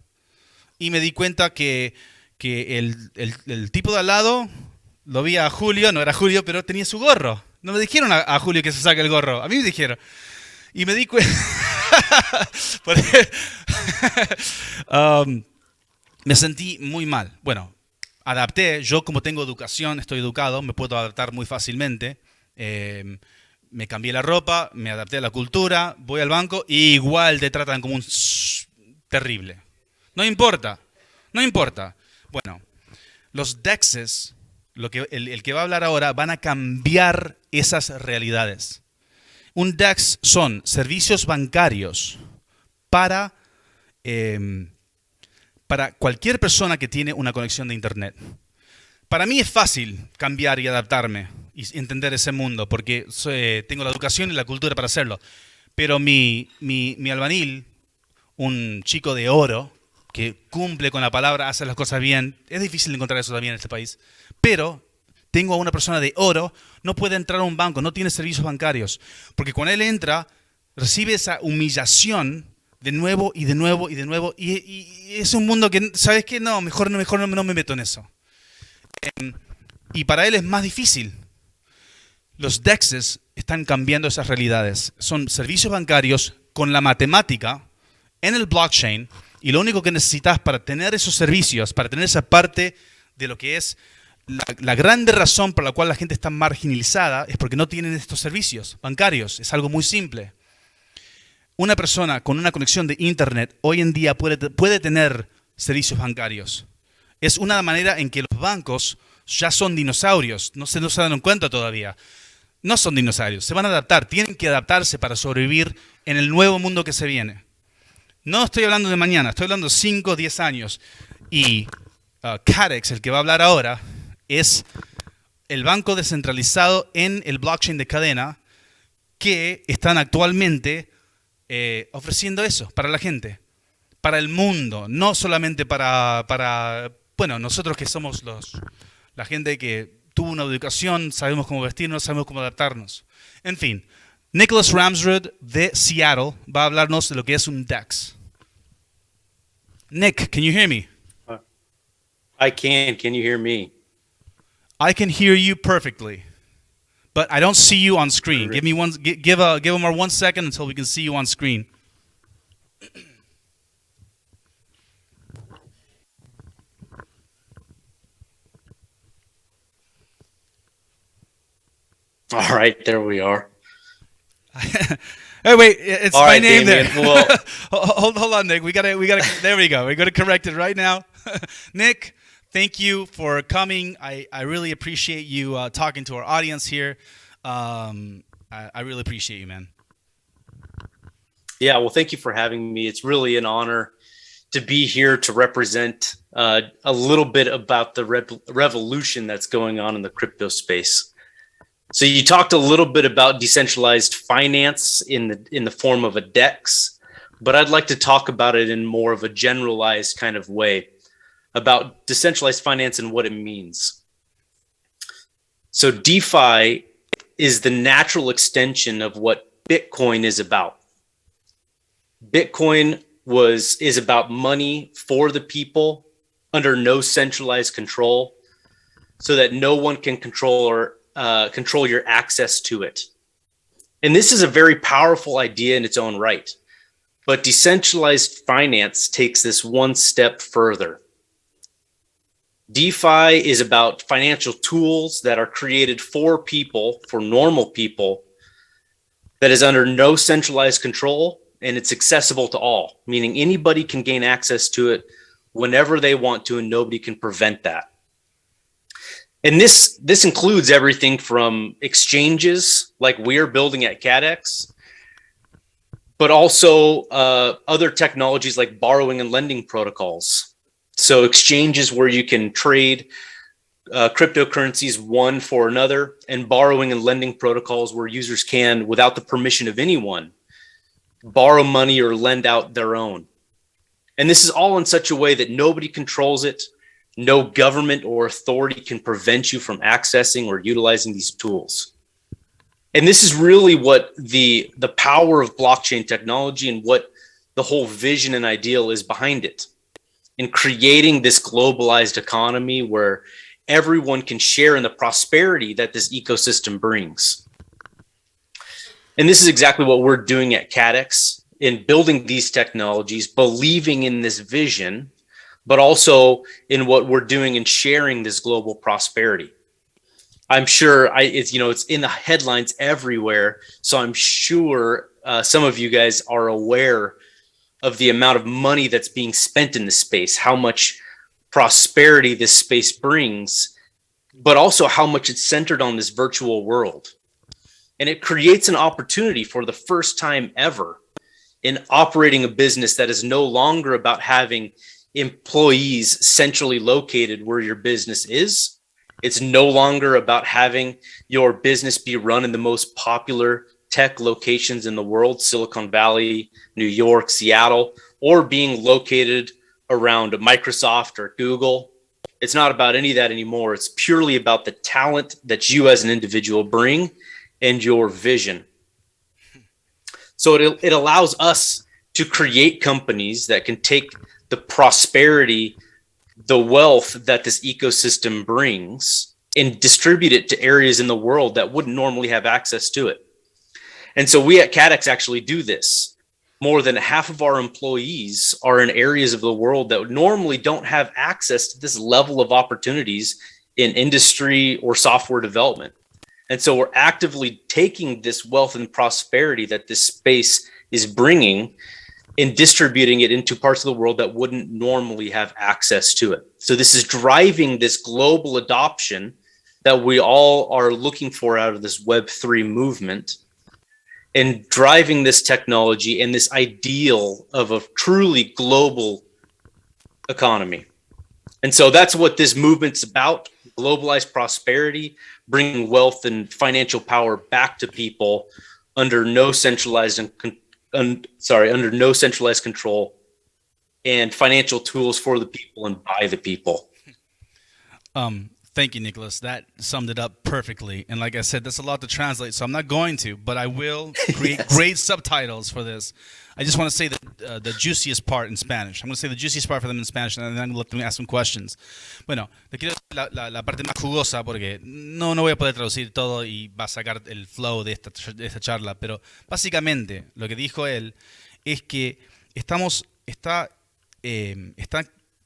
Y me di cuenta que el tipo de al lado, lo vi a Julio, no era Julio, pero tenía su gorro. No me dijeron a Julio que se saque el gorro, a mí me dijeron. Y me di cuenta... me sentí muy mal. Bueno, adapté. Yo, como tengo educación, estoy educado, me puedo adaptar muy fácilmente. Me cambié la ropa, me adapté a la cultura, voy al banco y igual te tratan como un terrible. No importa, no importa. Bueno, los DEXs, el que va a hablar ahora, van a cambiar esas realidades. Un DEX son servicios bancarios para cualquier persona que tiene una conexión de Internet. Para mí es fácil cambiar y adaptarme y entender ese mundo porque tengo la educación y la cultura para hacerlo. Pero mi albañil, un chico de oro que cumple con la palabra, hace las cosas bien, es difícil encontrar eso también en este país, pero tengo a una persona de oro, no puede entrar a un banco, no tiene servicios bancarios, porque cuando él entra, recibe esa humillación de nuevo y de nuevo y de nuevo, y es un mundo que, ¿sabes qué? No, mejor no me meto en eso. Y para él es más difícil. Los DEXs están cambiando esas realidades. Son servicios bancarios con la matemática en el blockchain, y lo único que necesitas para tener esos servicios, para tener esa parte de lo que es la grande razón por la cual la gente está marginalizada, es porque no tienen estos servicios bancarios. Es algo muy simple. Una persona con una conexión de internet hoy en día puede tener servicios bancarios. Es una manera en que los bancos ya son dinosaurios. No se nos dan cuenta todavía. No son dinosaurios, se van a adaptar, tienen que adaptarse para sobrevivir en el nuevo mundo que se viene. No estoy hablando de mañana, estoy hablando de 5 o 10 años. Y Cadex, el que va a hablar ahora, es el banco descentralizado en el blockchain de Kadena que están actualmente ofreciendo eso para la gente, para el mundo, no solamente para bueno, nosotros que somos la gente que tuvo una educación, sabemos cómo vestirnos, sabemos cómo adaptarnos. En fin, Nicholas Ramsrud de Seattle va a hablarnos de lo que es un DEX. Nick, can you hear me?
I can. Can you hear me?
I can hear you perfectly, but I don't see you on screen. Give Omar 1 second until we can see you on screen.
All right, there we are.
Hey, wait, it's
All
my
right,
name
Damien,
there.
well-
hold on, Nick. We gotta. There we go. We're gonna correct it right now. Nick, thank you for coming. I really appreciate you talking to our audience here. I really appreciate you, man.
Yeah, well, thank you for having me. It's really an honor to be here to represent a little bit about the revolution that's going on in the crypto space. So you talked a little bit about decentralized finance in the form of a DEX, but I'd like to talk about it in more of a generalized kind of way about decentralized finance and what it means. So DeFi is the natural extension of what Bitcoin is about. Bitcoin is about money for the people under no centralized control, so that no one can control your access to it. And this is a very powerful idea in its own right. But decentralized finance takes this one step further. DeFi is about financial tools that are created for people, for normal people, that is under no centralized control, and it's accessible to all, meaning anybody can gain access to it whenever they want to, and nobody can prevent that. And this includes everything from exchanges like we're building at Cadex, but also other technologies like borrowing and lending protocols. So exchanges where you can trade cryptocurrencies one for another, and borrowing and lending protocols where users can, without the permission of anyone, borrow money or lend out their own. And this is all in such a way that nobody controls it. No government or authority can prevent you from accessing or utilizing these tools. And this is really what the power of blockchain technology and what the whole vision and ideal is behind it, in creating this globalized economy where everyone can share in the prosperity that this ecosystem brings. And this is exactly what we're doing at Cadex in building these technologies, believing in this vision, but also in what we're doing in sharing this global prosperity. I'm sure it's in the headlines everywhere. So I'm sure some of you guys are aware of the amount of money that's being spent in this space, how much prosperity this space brings, but also how much it's centered on this virtual world. And it creates an opportunity for the first time ever in operating a business that is no longer about having employees centrally located where your business is. It's no longer about having your business be run in the most popular tech locations in the world, Silicon Valley, New York, Seattle, or being located around Microsoft or Google. It's not about any of that anymore. It's purely about the talent that you as an individual bring and your vision. So it allows us to create companies that can take the prosperity, the wealth that this ecosystem brings, and distribute it to areas in the world that wouldn't normally have access to it. And so we at CADEX actually do this. More than half of our employees are in areas of the world that normally don't have access to this level of opportunities in industry or software development. And so we're actively taking this wealth and prosperity that this space is bringing and distributing it into parts of the world that wouldn't normally have access to it. So this is driving this global adoption that we all are looking for out of this Web3 movement, and driving this technology and this ideal of a truly global economy. And so that's what this movement's about: globalized prosperity, bringing wealth and financial power back to people under no centralized under no centralized control, and financial tools for the people and by the people.
Thank you, Nicholas. That summed it up perfectly. And like I said, that's a lot to translate, so I'm not going to, but I will create
Yes.
great subtitles for this. I just want to say the juiciest part in Spanish. I'm going to say the juiciest part for them in Spanish, and then I'm going to let them ask some questions. Bueno, te quiero la parte más jugosa, porque no voy a poder traducir todo y va a sacar el flow de esta charla, pero básicamente lo que dijo él es que está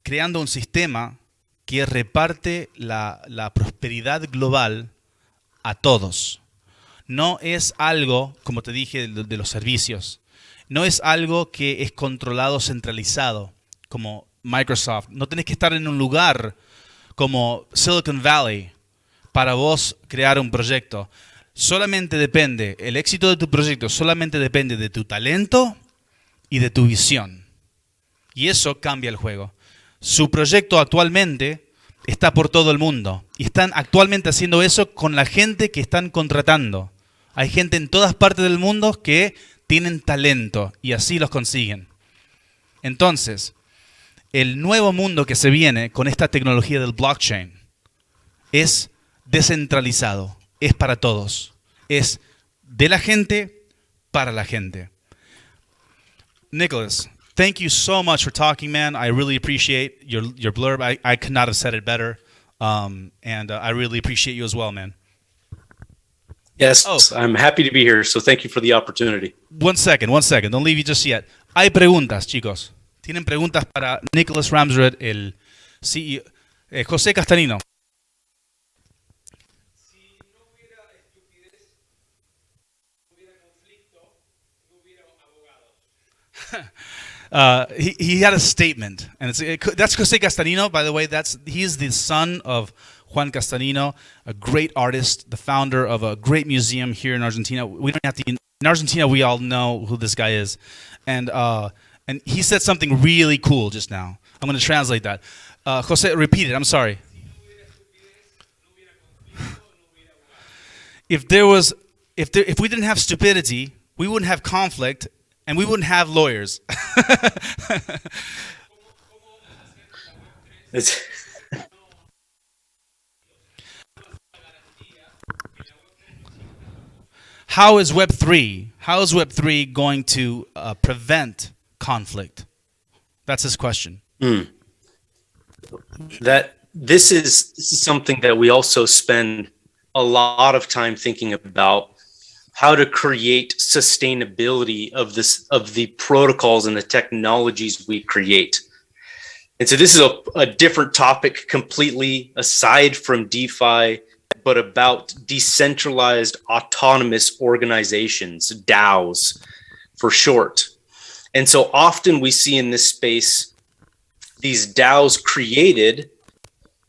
creando un sistema que reparte la prosperidad global a todos. No es algo, como te dije, de los servicios. No es algo que es controlado, centralizado, como Microsoft. No tenés que estar en un lugar como Silicon Valley para vos crear un proyecto. Solamente depende, el éxito de tu proyecto solamente depende de tu talento y de tu visión. Y eso cambia el juego. Su proyecto actualmente está por todo el mundo. Y están actualmente haciendo eso con la gente que están contratando. Hay gente en todas partes del mundo que tienen talento y así los consiguen. Entonces, el nuevo mundo que se viene con esta tecnología del blockchain es descentralizado, es para todos, es de la gente para la gente. Nicholas, thank you so much for talking, man. I really appreciate your blurb. I could not have said it better. And I really appreciate you as well, man.
Yes,
Oh.
I'm happy to be here. So thank you for the opportunity.
One second. Don't leave you just yet. Hay preguntas, chicos. Tienen preguntas para Nicholas Ramsrud, el CEO. José Castanino. He had a statement, and that's José Castanino, by the way. He's the son of Juan Castanino, a great artist, the founder of a great museum here in Argentina. We don't have to. In Argentina, we all know who this guy is, and he said something really cool just now. I'm going to translate that. José, repeat it. I'm sorry. If we didn't have stupidity, we wouldn't have conflict, and we wouldn't have lawyers.
It's,
How is Web3 going to prevent conflict? That's his question.
this is something that we also spend a lot of time thinking about, how to create sustainability of the protocols and the technologies we create. And so this is a different topic completely aside from DeFi, but about decentralized autonomous organizations, DAOs for short. And so often we see in this space these DAOs created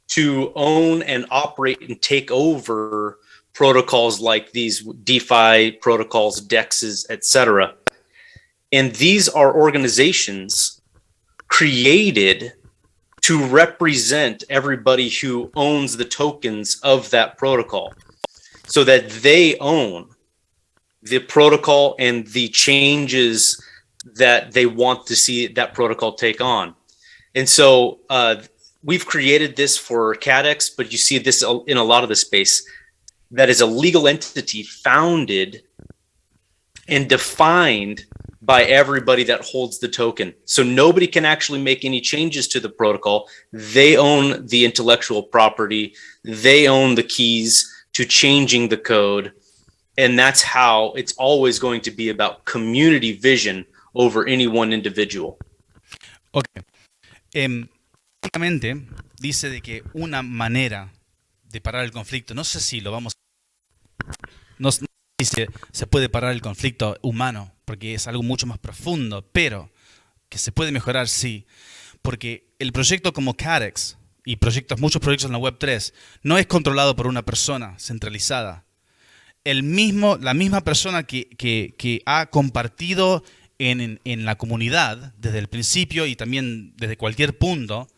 to own and operate and take over protocols like these DeFi protocols, DEXs, etc. And these are organizations created to represent everybody who owns the tokens of that protocol, so that they own the protocol and the changes that they want to see that protocol take on. And so we've created this for CADEX, but you see this in a lot of the space. That is a legal entity founded and defined by everybody that holds the token. So nobody can actually make any changes to the protocol. They own the intellectual property. They own the keys to changing the code. And that's how it's always going to be about community vision over any one individual.
Ok. Básicamente dice de que una manera de parar el conflicto, no sé si lo vamos, no sé si se puede parar el conflicto humano, porque es algo mucho más profundo, pero que se puede mejorar, sí, porque el proyecto como Cadex y muchos proyectos en la Web3 no es controlado por una persona centralizada. La misma persona que ha compartido en la comunidad desde el principio y también desde cualquier punto,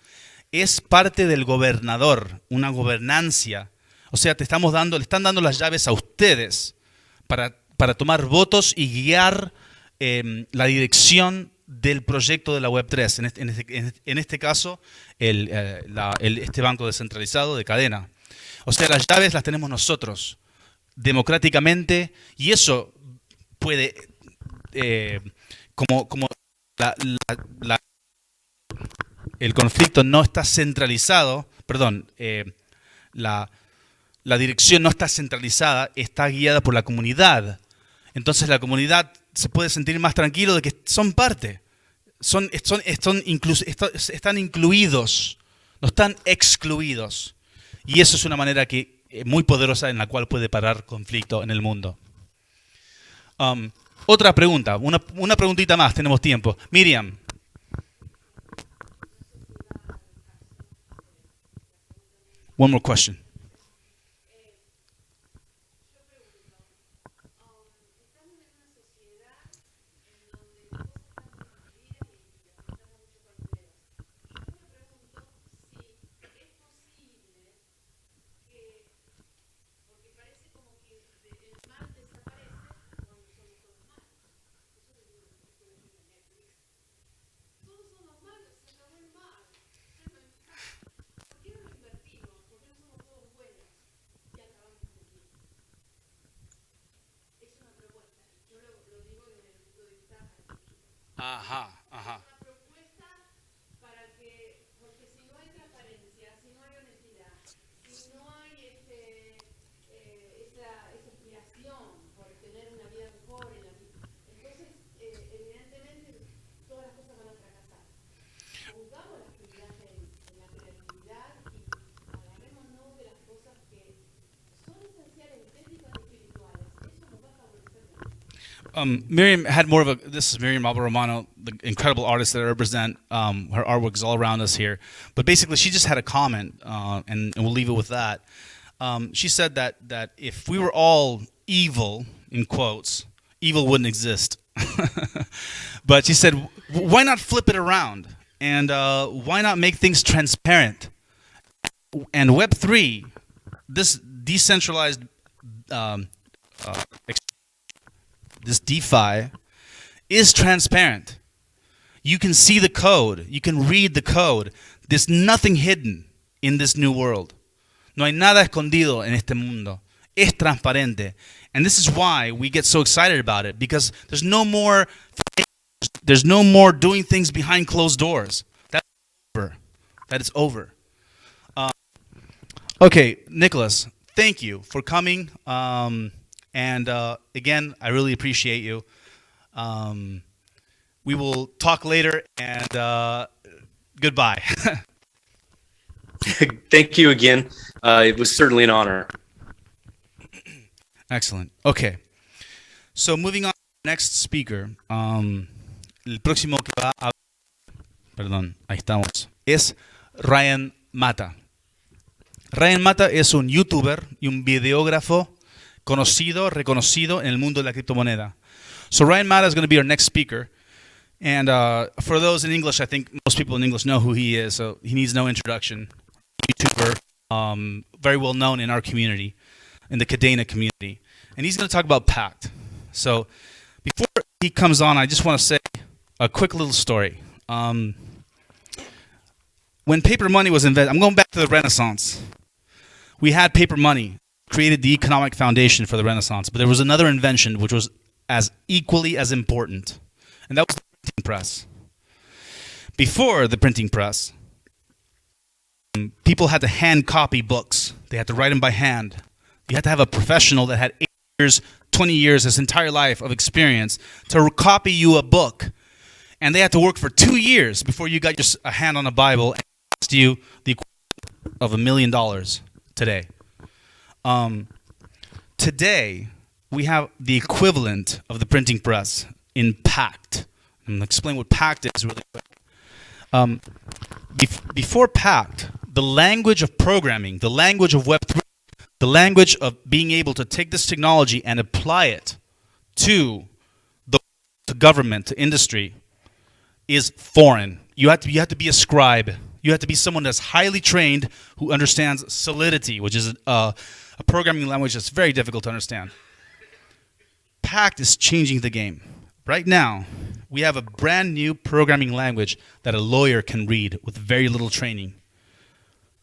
es parte del gobernador, una gobernancia. O sea, le están dando las llaves a ustedes para tomar votos y guiar la dirección del proyecto de la Web3, en este caso, este banco descentralizado de Kadena. O sea, las llaves las tenemos nosotros, democráticamente, y eso puede, como el conflicto no está centralizado, perdón, la dirección no está centralizada, está guiada por la comunidad. Entonces la comunidad se puede sentir más tranquilo de que son parte, están incluidos, no están excluidos. Y eso es una manera muy poderosa en la cual puede parar conflicto en el mundo. Otra pregunta, una preguntita más, tenemos tiempo. Miriam. One more question. Ajá, ajá. Miriam had more of a. This is Miriam Alba Romano, the incredible artist that I represent. Her artwork is all around us here. But basically, she just had a comment, and we'll leave it with that. She said that if we were all evil, in quotes, evil wouldn't exist. But she said, why not flip it around? And why not make things transparent? And Web3, this decentralized this DeFi is transparent. You can see the code. You can read the code. There's nothing hidden in this new world. No hay nada escondido en este mundo. Es transparente. And this is why we get so excited about it, because there's no more doing things behind closed doors. That's over. That is over. Okay, Nicholas, thank you for coming. And again, I really appreciate you. We will talk later, and goodbye.
Thank you again. It was certainly an honor.
Excellent. Okay. So moving on to the next speaker. El próximo que va a... Perdón, ahí estamos. Es Ryan Mata. Ryan Mata es un youtuber y un videógrafo conocido, reconocido en el mundo de la criptomoneda. So Ryan Mata is going to be our next speaker. And for those in English, I think most people in English know who he is, so he needs no introduction. YouTuber, very well known in our community, in the Kadena community. And he's going to talk about Pact. So before he comes on, I just want to say a quick little story. When paper money was invented, I'm going back to the Renaissance. We had paper money, created the economic foundation for the Renaissance, but there was another invention which was as equally as important, and that was the printing press. Before the printing press, people had to hand copy books. They had to write them by hand. You had to have a professional that had 8 years, 20 years, his entire life of experience to copy you a book. And they had to work for 2 years before you got a hand on a Bible and it cost you the equivalent of $1 million today. Today, we have the equivalent of the printing press in PACT. I'm going to explain what PACT is really quick. Before PACT, the language of programming, the language of Web3, the language of being able to take this technology and apply it to government, to industry, is foreign. You have to be a scribe. You have to be someone that's highly trained who understands Solidity, which is a programming language that's very difficult to understand. PACT is changing the game. Right now, we have a brand new programming language that a lawyer can read with very little training.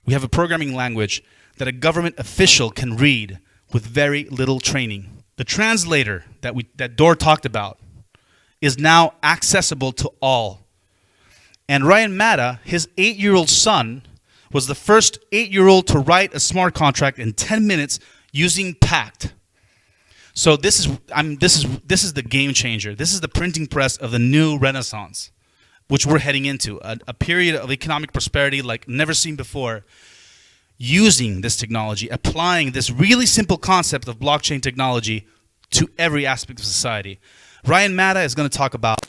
We have a programming language that a government official can read with very little training. The translator that Dor talked about is now accessible to all. And Ryan Matta, his 8-year-old son, was the first 8-year-old to write a smart contract in 10 minutes using PACT. So this is the game changer. This is the printing press of the new renaissance, which we're heading into, a period of economic prosperity like never seen before, using this technology, applying this really simple concept of blockchain technology to every aspect of society. Ryan Matta is going to talk about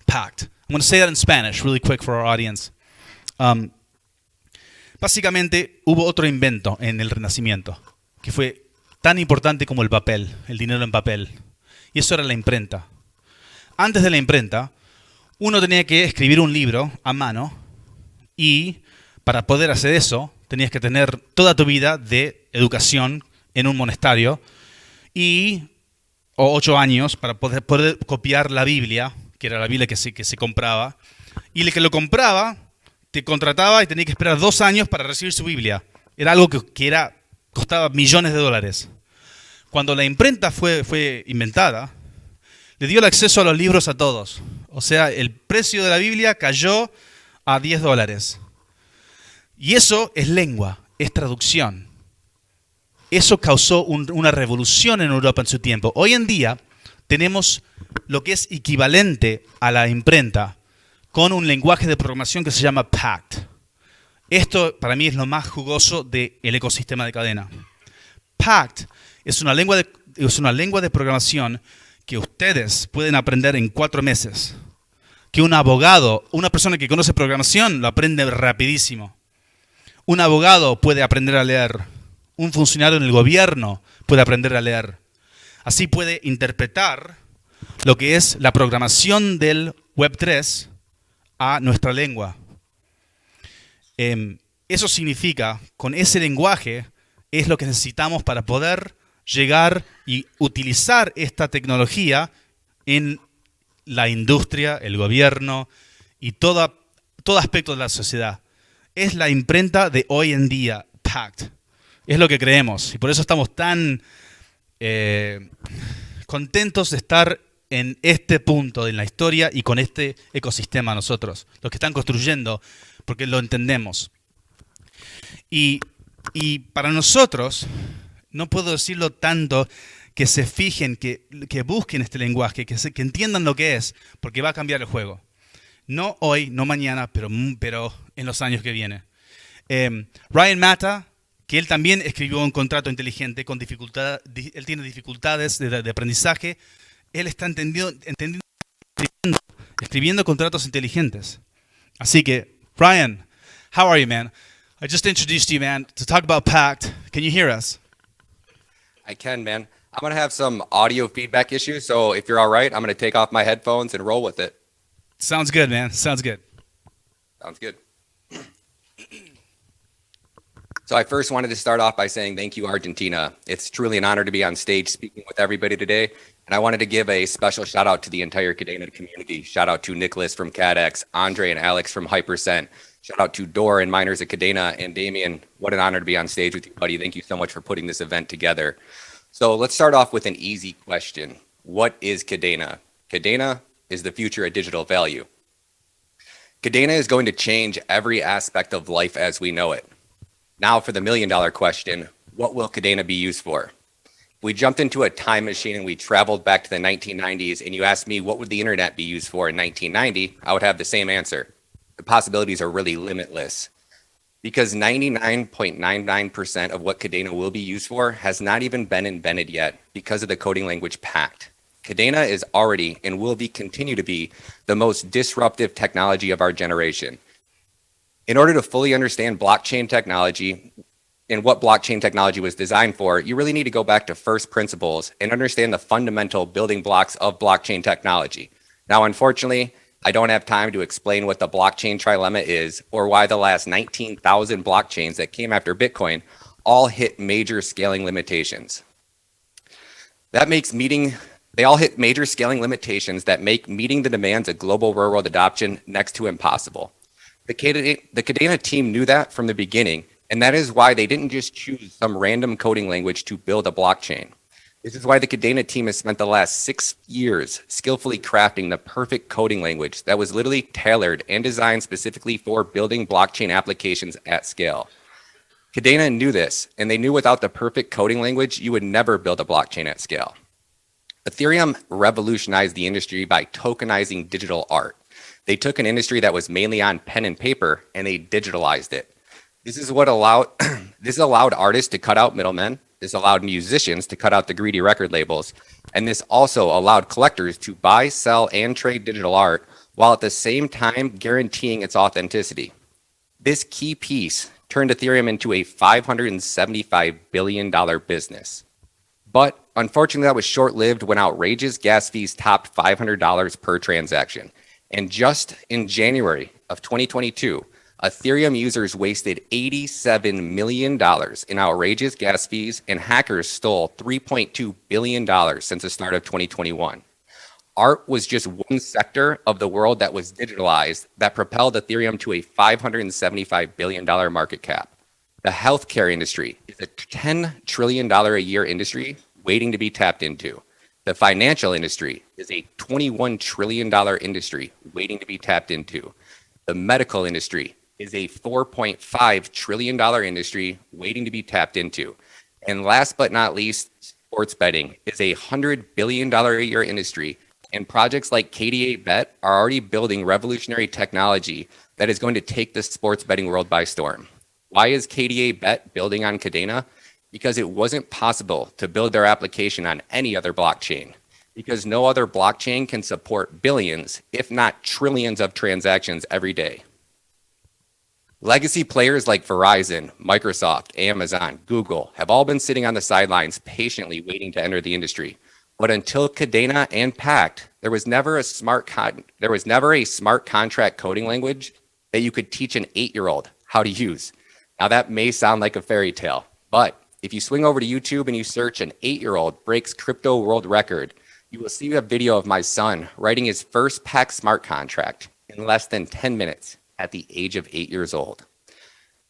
PACT. I'm going to say that in Spanish really quick for our audience. Básicamente hubo otro invento en el Renacimiento que fue tan importante como el papel, el dinero en papel. Y eso era la imprenta. Antes de la imprenta, uno tenía que escribir un libro a mano y para poder hacer eso tenías que tener toda tu vida de educación en un monasterio o 8 años para poder copiar la Biblia, que era la Biblia que se compraba. Y el que lo compraba te contrataba y tenía que esperar 2 años para recibir su Biblia. Era algo que costaba millones de dólares. Cuando la imprenta fue inventada, le dio el acceso a los libros a todos. O sea, el precio de la Biblia cayó a $10. Y eso es lengua, es traducción. Eso causó una revolución en Europa en su tiempo. Hoy en día tenemos lo que es equivalente a la imprenta con un lenguaje de programación que se llama PACT. Esto para mí es lo más jugoso del ecosistema de cadena. PACT es una lengua de programación que ustedes pueden aprender en 4 meses. Que un abogado, una persona que conoce programación, lo aprende rapidísimo. Un abogado puede aprender a leer. Un funcionario en el gobierno puede aprender a leer. Así puede interpretar lo que es la programación del Web3 a nuestra lengua. Eso significa, con ese lenguaje, es lo que necesitamos para poder llegar y utilizar esta tecnología en la industria, el gobierno y todo aspecto de la sociedad. Es la imprenta de hoy en día, PACT. Es lo que creemos y por eso estamos tan contentos de estar en este punto en la historia y con este ecosistema nosotros, los que están construyendo, porque lo entendemos. Y para nosotros, no puedo decirlo tanto, que se fijen, que busquen este lenguaje, que entiendan lo que es, porque va a cambiar el juego. No hoy, no mañana, pero en los años que vienen. Ryan Matta, que él también escribió un contrato inteligente con dificultad, él tiene dificultades de aprendizaje, él está escribiendo contratos inteligentes. Así que, Ryan, how are you, man? I just introduced you, man, to talk about PACT. Can you hear us?
I can, man. I'm going to have some audio feedback issues, so if you're all right, I'm going to take off my headphones and roll with it.
Sounds good, man. Sounds good.
Sounds good. So I first wanted to start off by saying thank you, Argentina. It's truly an honor to be on stage speaking with everybody today. And I wanted to give a special shout out to the entire Kadena community. Shout out to Nicholas from CADX, Andre and Alex from Hypercent. Shout out to Dor and Miners at Kadena, and Damien. What an honor to be on stage with you, buddy. Thank you so much for putting this event together. So let's start off with an easy question. What is Kadena? Kadena is the future of digital value. Kadena is going to change every aspect of life as we know it. Now for the million-dollar question, what will Kadena be used for? If we jumped into a time machine and we traveled back to the 1990s and you asked me what would the internet be used for in 1990, I would have the same answer. The possibilities are really limitless because 99.99% of what Kadena will be used for has not even been invented yet because of the coding language Pact. Kadena is already and will continue to be the most disruptive technology of our generation. In order to fully understand blockchain technology and what blockchain technology was designed for, you really need to go back to first principles and understand the fundamental building blocks of blockchain technology. Now, unfortunately, I don't have time to explain what the blockchain trilemma is or why the last 19,000 blockchains that came after Bitcoin all hit major scaling limitations. They all hit major scaling limitations that make meeting the demands of global real-world adoption next to impossible. The Kadena team knew that from the beginning, and that is why they didn't just choose some random coding language to build a blockchain. This is why the Kadena team has spent the last 6 years skillfully crafting the perfect coding language that was literally tailored and designed specifically for building blockchain applications at scale. Kadena knew this, and they knew without the perfect coding language, you would never build a blockchain at scale. Ethereum revolutionized the industry by tokenizing digital art. They took an industry that was mainly on pen and paper, and they digitalized it. This allowed artists to cut out middlemen. This allowed musicians to cut out the greedy record labels. And this also allowed collectors to buy, sell, and trade digital art while at the same time guaranteeing its authenticity. This key piece turned Ethereum into a $575 billion business. But unfortunately, that was short-lived when outrageous gas fees topped $500 per transaction. And just in January of 2022, Ethereum users wasted $87 million in outrageous gas fees, and hackers stole $3.2 billion since the start of 2021. Art was just one sector of the world that was digitalized that propelled Ethereum to a $575 billion market cap. The healthcare industry is a $10 trillion a year industry waiting to be tapped into. The financial industry is a $21 trillion industry waiting to be tapped into. The medical industry is a $4.5 trillion industry waiting to be tapped into. And last but not least, sports betting is a $100 billion a year industry. And projects like KDA Bet are already building revolutionary technology that is going to take the sports betting world by storm. Why is KDA Bet building on Kadena? Because it wasn't possible to build their application on any other blockchain. Because no other blockchain can support billions, if not trillions of transactions every day. Legacy players like Verizon, Microsoft, Amazon, Google have all been sitting on the sidelines patiently waiting to enter the industry. But until Kadena and Pact, there was never a smart contract coding language that you could teach an 8-year-old how to use. Now that may sound like a fairy tale, but if you swing over to YouTube and you search an 8-year-old breaks crypto world record, you will see a video of my son writing his first Pact smart contract in less than 10 minutes at the age of 8 years old.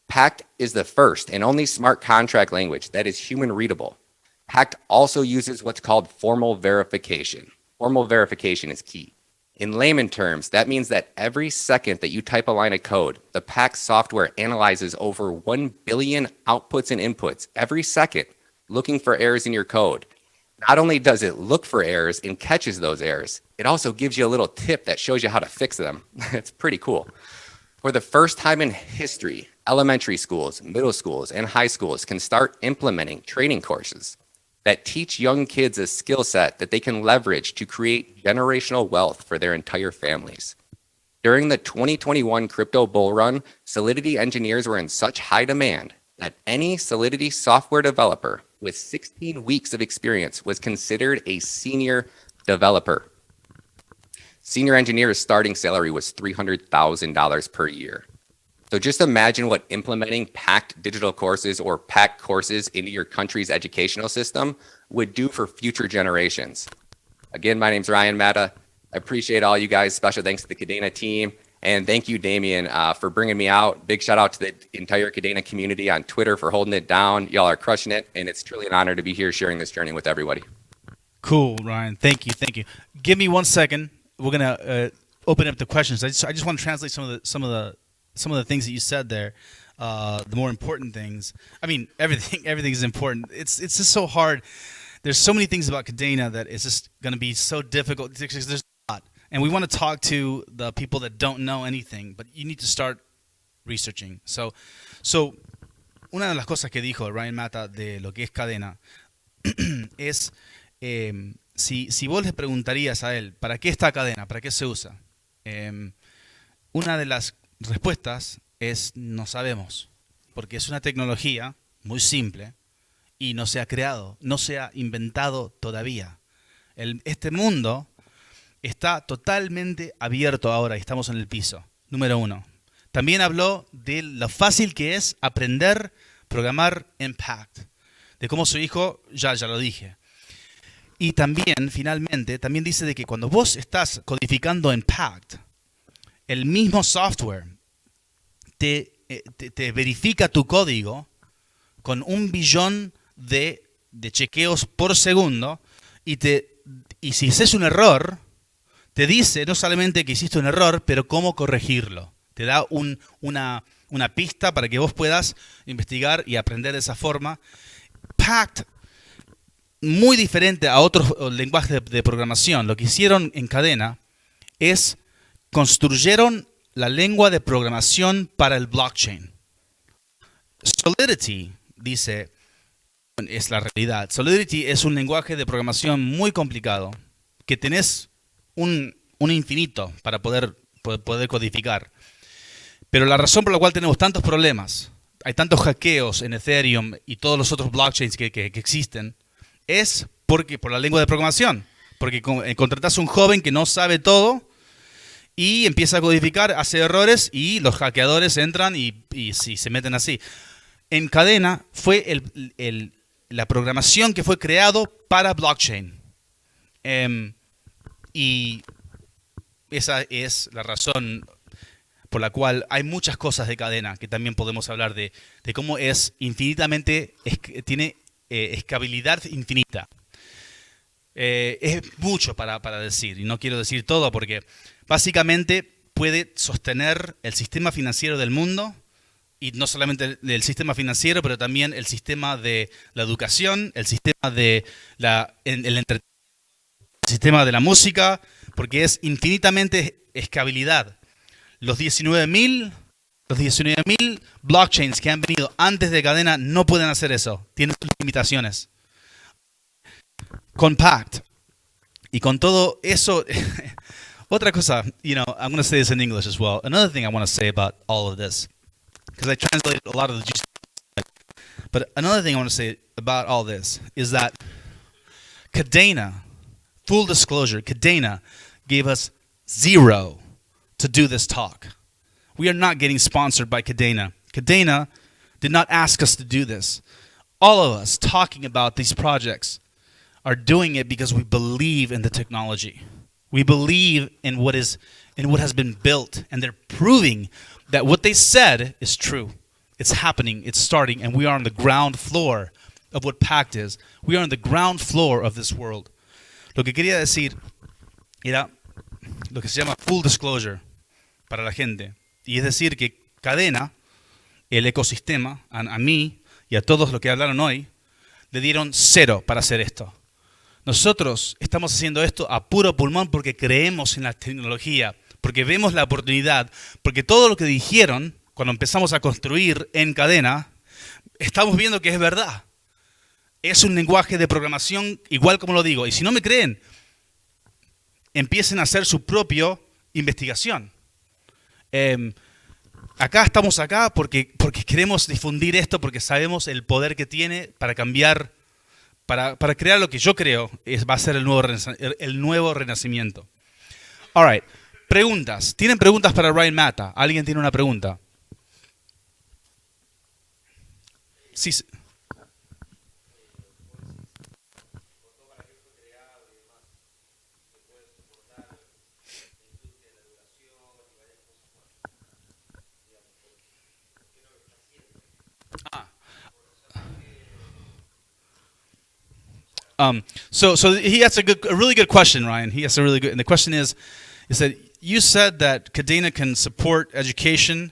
Pact is the first and only smart contract language that is human readable. Pact also uses what's called formal verification. Formal verification is key. In layman terms, that means that every second that you type a line of code, the Pact software analyzes over 1 billion outputs and inputs every second, looking for errors in your code. Not only does it look for errors and catches those errors, it also gives you a little tip that shows you how to fix them. It's pretty cool. For the first time in history, elementary schools, middle schools, and high schools can start implementing training courses that teach young kids a skill set that they can leverage to create generational wealth for their entire families. During the 2021 crypto bull run, Solidity engineers were in such high demand that any Solidity software developer with 16 weeks of experience was considered a senior developer. Senior engineer's starting salary was $300,000 per year. So just imagine what implementing Pact digital courses or Pact courses into your country's educational system would do for future generations. Again, my name's Ryan Matta. I appreciate all you guys. Special thanks to the Kadena team. And thank you, Damien, for bringing me out. Big shout out to the entire Kadena community on Twitter for holding it down. Y'all are crushing it. And it's truly an honor to be here sharing this journey with everybody.
Cool, Ryan. Thank you. Give me 1 second. open up the questions. I just want to translate some of the things that you said there. The more important things. I mean, everything is important. It's just so hard. There's so many things about Kadena that it's just going to be so difficult. There's a lot, and we want to talk to the people that don't know anything, but you need to start researching. So una de las cosas que dijo Ryan Mata de lo que es Kadena es si vos le preguntarías a él ¿para qué está Kadena? ¿Para qué se usa? Una de las respuestas es no sabemos, porque es una tecnología muy simple y no se ha creado, no se ha inventado todavía. Este mundo está totalmente abierto ahora y estamos en el piso, número uno. También habló de lo fácil que es aprender, programar Impact, de cómo su hijo, ya lo dije. Y también, finalmente, también dice de que cuando vos estás codificando Impact, el mismo software te verifica tu código con 1 billón de chequeos por segundo y si haces un error, te dice no solamente que hiciste un error, pero cómo corregirlo. Te da una pista para que vos puedas investigar y aprender de esa forma. Pact, muy diferente a otros lenguajes de programación, lo que hicieron en Kadena es construyeron la lengua de programación para el blockchain. Solidity, dice, es la realidad. Solidity es un lenguaje de programación muy complicado, que tenés un infinito para poder codificar. Pero la razón por la cual tenemos tantos problemas, hay tantos hackeos en Ethereum y todos los otros blockchains que existen, es por la lengua de programación. Porque contratás a un joven que no sabe todo y empieza a codificar, hace errores y los hackeadores entran y se meten así. En Kadena fue la programación que fue creado para blockchain. Y esa es la razón por la cual hay muchas cosas de Kadena que también podemos hablar de cómo es infinitamente, tiene escalabilidad infinita. Es mucho para decir, y no quiero decir todo porque básicamente puede sostener el sistema financiero del mundo, y no solamente el sistema financiero, pero también el sistema de la educación, el sistema de el entretenimiento, el sistema de la música, porque es infinitamente escalabilidad. Los 19.000 blockchains que han venido antes de Kadena no pueden hacer eso. Tienen sus limitaciones. Con Pact y con todo eso, otra cosa, I'm going to say this in English as well. Another thing I want to say about all of this, because I translated a lot of the GC, but another thing I want to say about all this is that Kadena, full disclosure, Kadena gave us zero to do this talk. We are not getting sponsored by Kadena. Kadena did not ask us to do this. All of us talking about these projects are doing it because we believe in the technology. We believe in what has been built, and they're proving that what they said is true. It's happening, it's starting, and we are on the ground floor of what Pact is. We are on the ground floor of this world. Lo que quería decir era lo que se llama full disclosure para la gente. Y es decir que Kadena, el ecosistema, a mí y a todos los que hablaron hoy, le dieron 0 para hacer esto. Nosotros estamos haciendo esto a puro pulmón porque creemos en la tecnología, porque vemos la oportunidad, porque todo lo que dijeron cuando empezamos a construir en Kadena, estamos viendo que es verdad. Es un lenguaje de programación igual como lo digo. Y si no me creen, empiecen a hacer su propia investigación. Estamos acá porque queremos difundir esto, porque sabemos el poder que tiene para cambiar, para crear lo que yo creo va a ser el nuevo renacimiento. All right. Preguntas. ¿Tienen preguntas para Ryan Mata? ¿Alguien tiene una pregunta? Sí. So he has a really good question, Ryan. He has a really good, and the question is, He said, you said that Kadena can support education,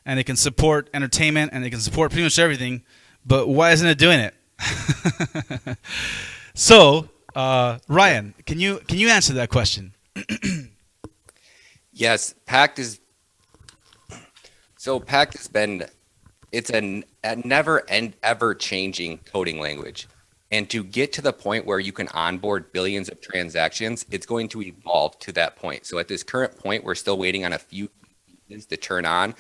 and it can support entertainment, and it can support pretty much everything, but why isn't it doing it? So, Ryan, can you answer that question?
Yes, Pact has been, it's a never and ever changing coding language. And to get to the point where you can onboard billions of transactions, it's going to evolve to that point. So at this current point, we're still waiting on a few pieces to turn on.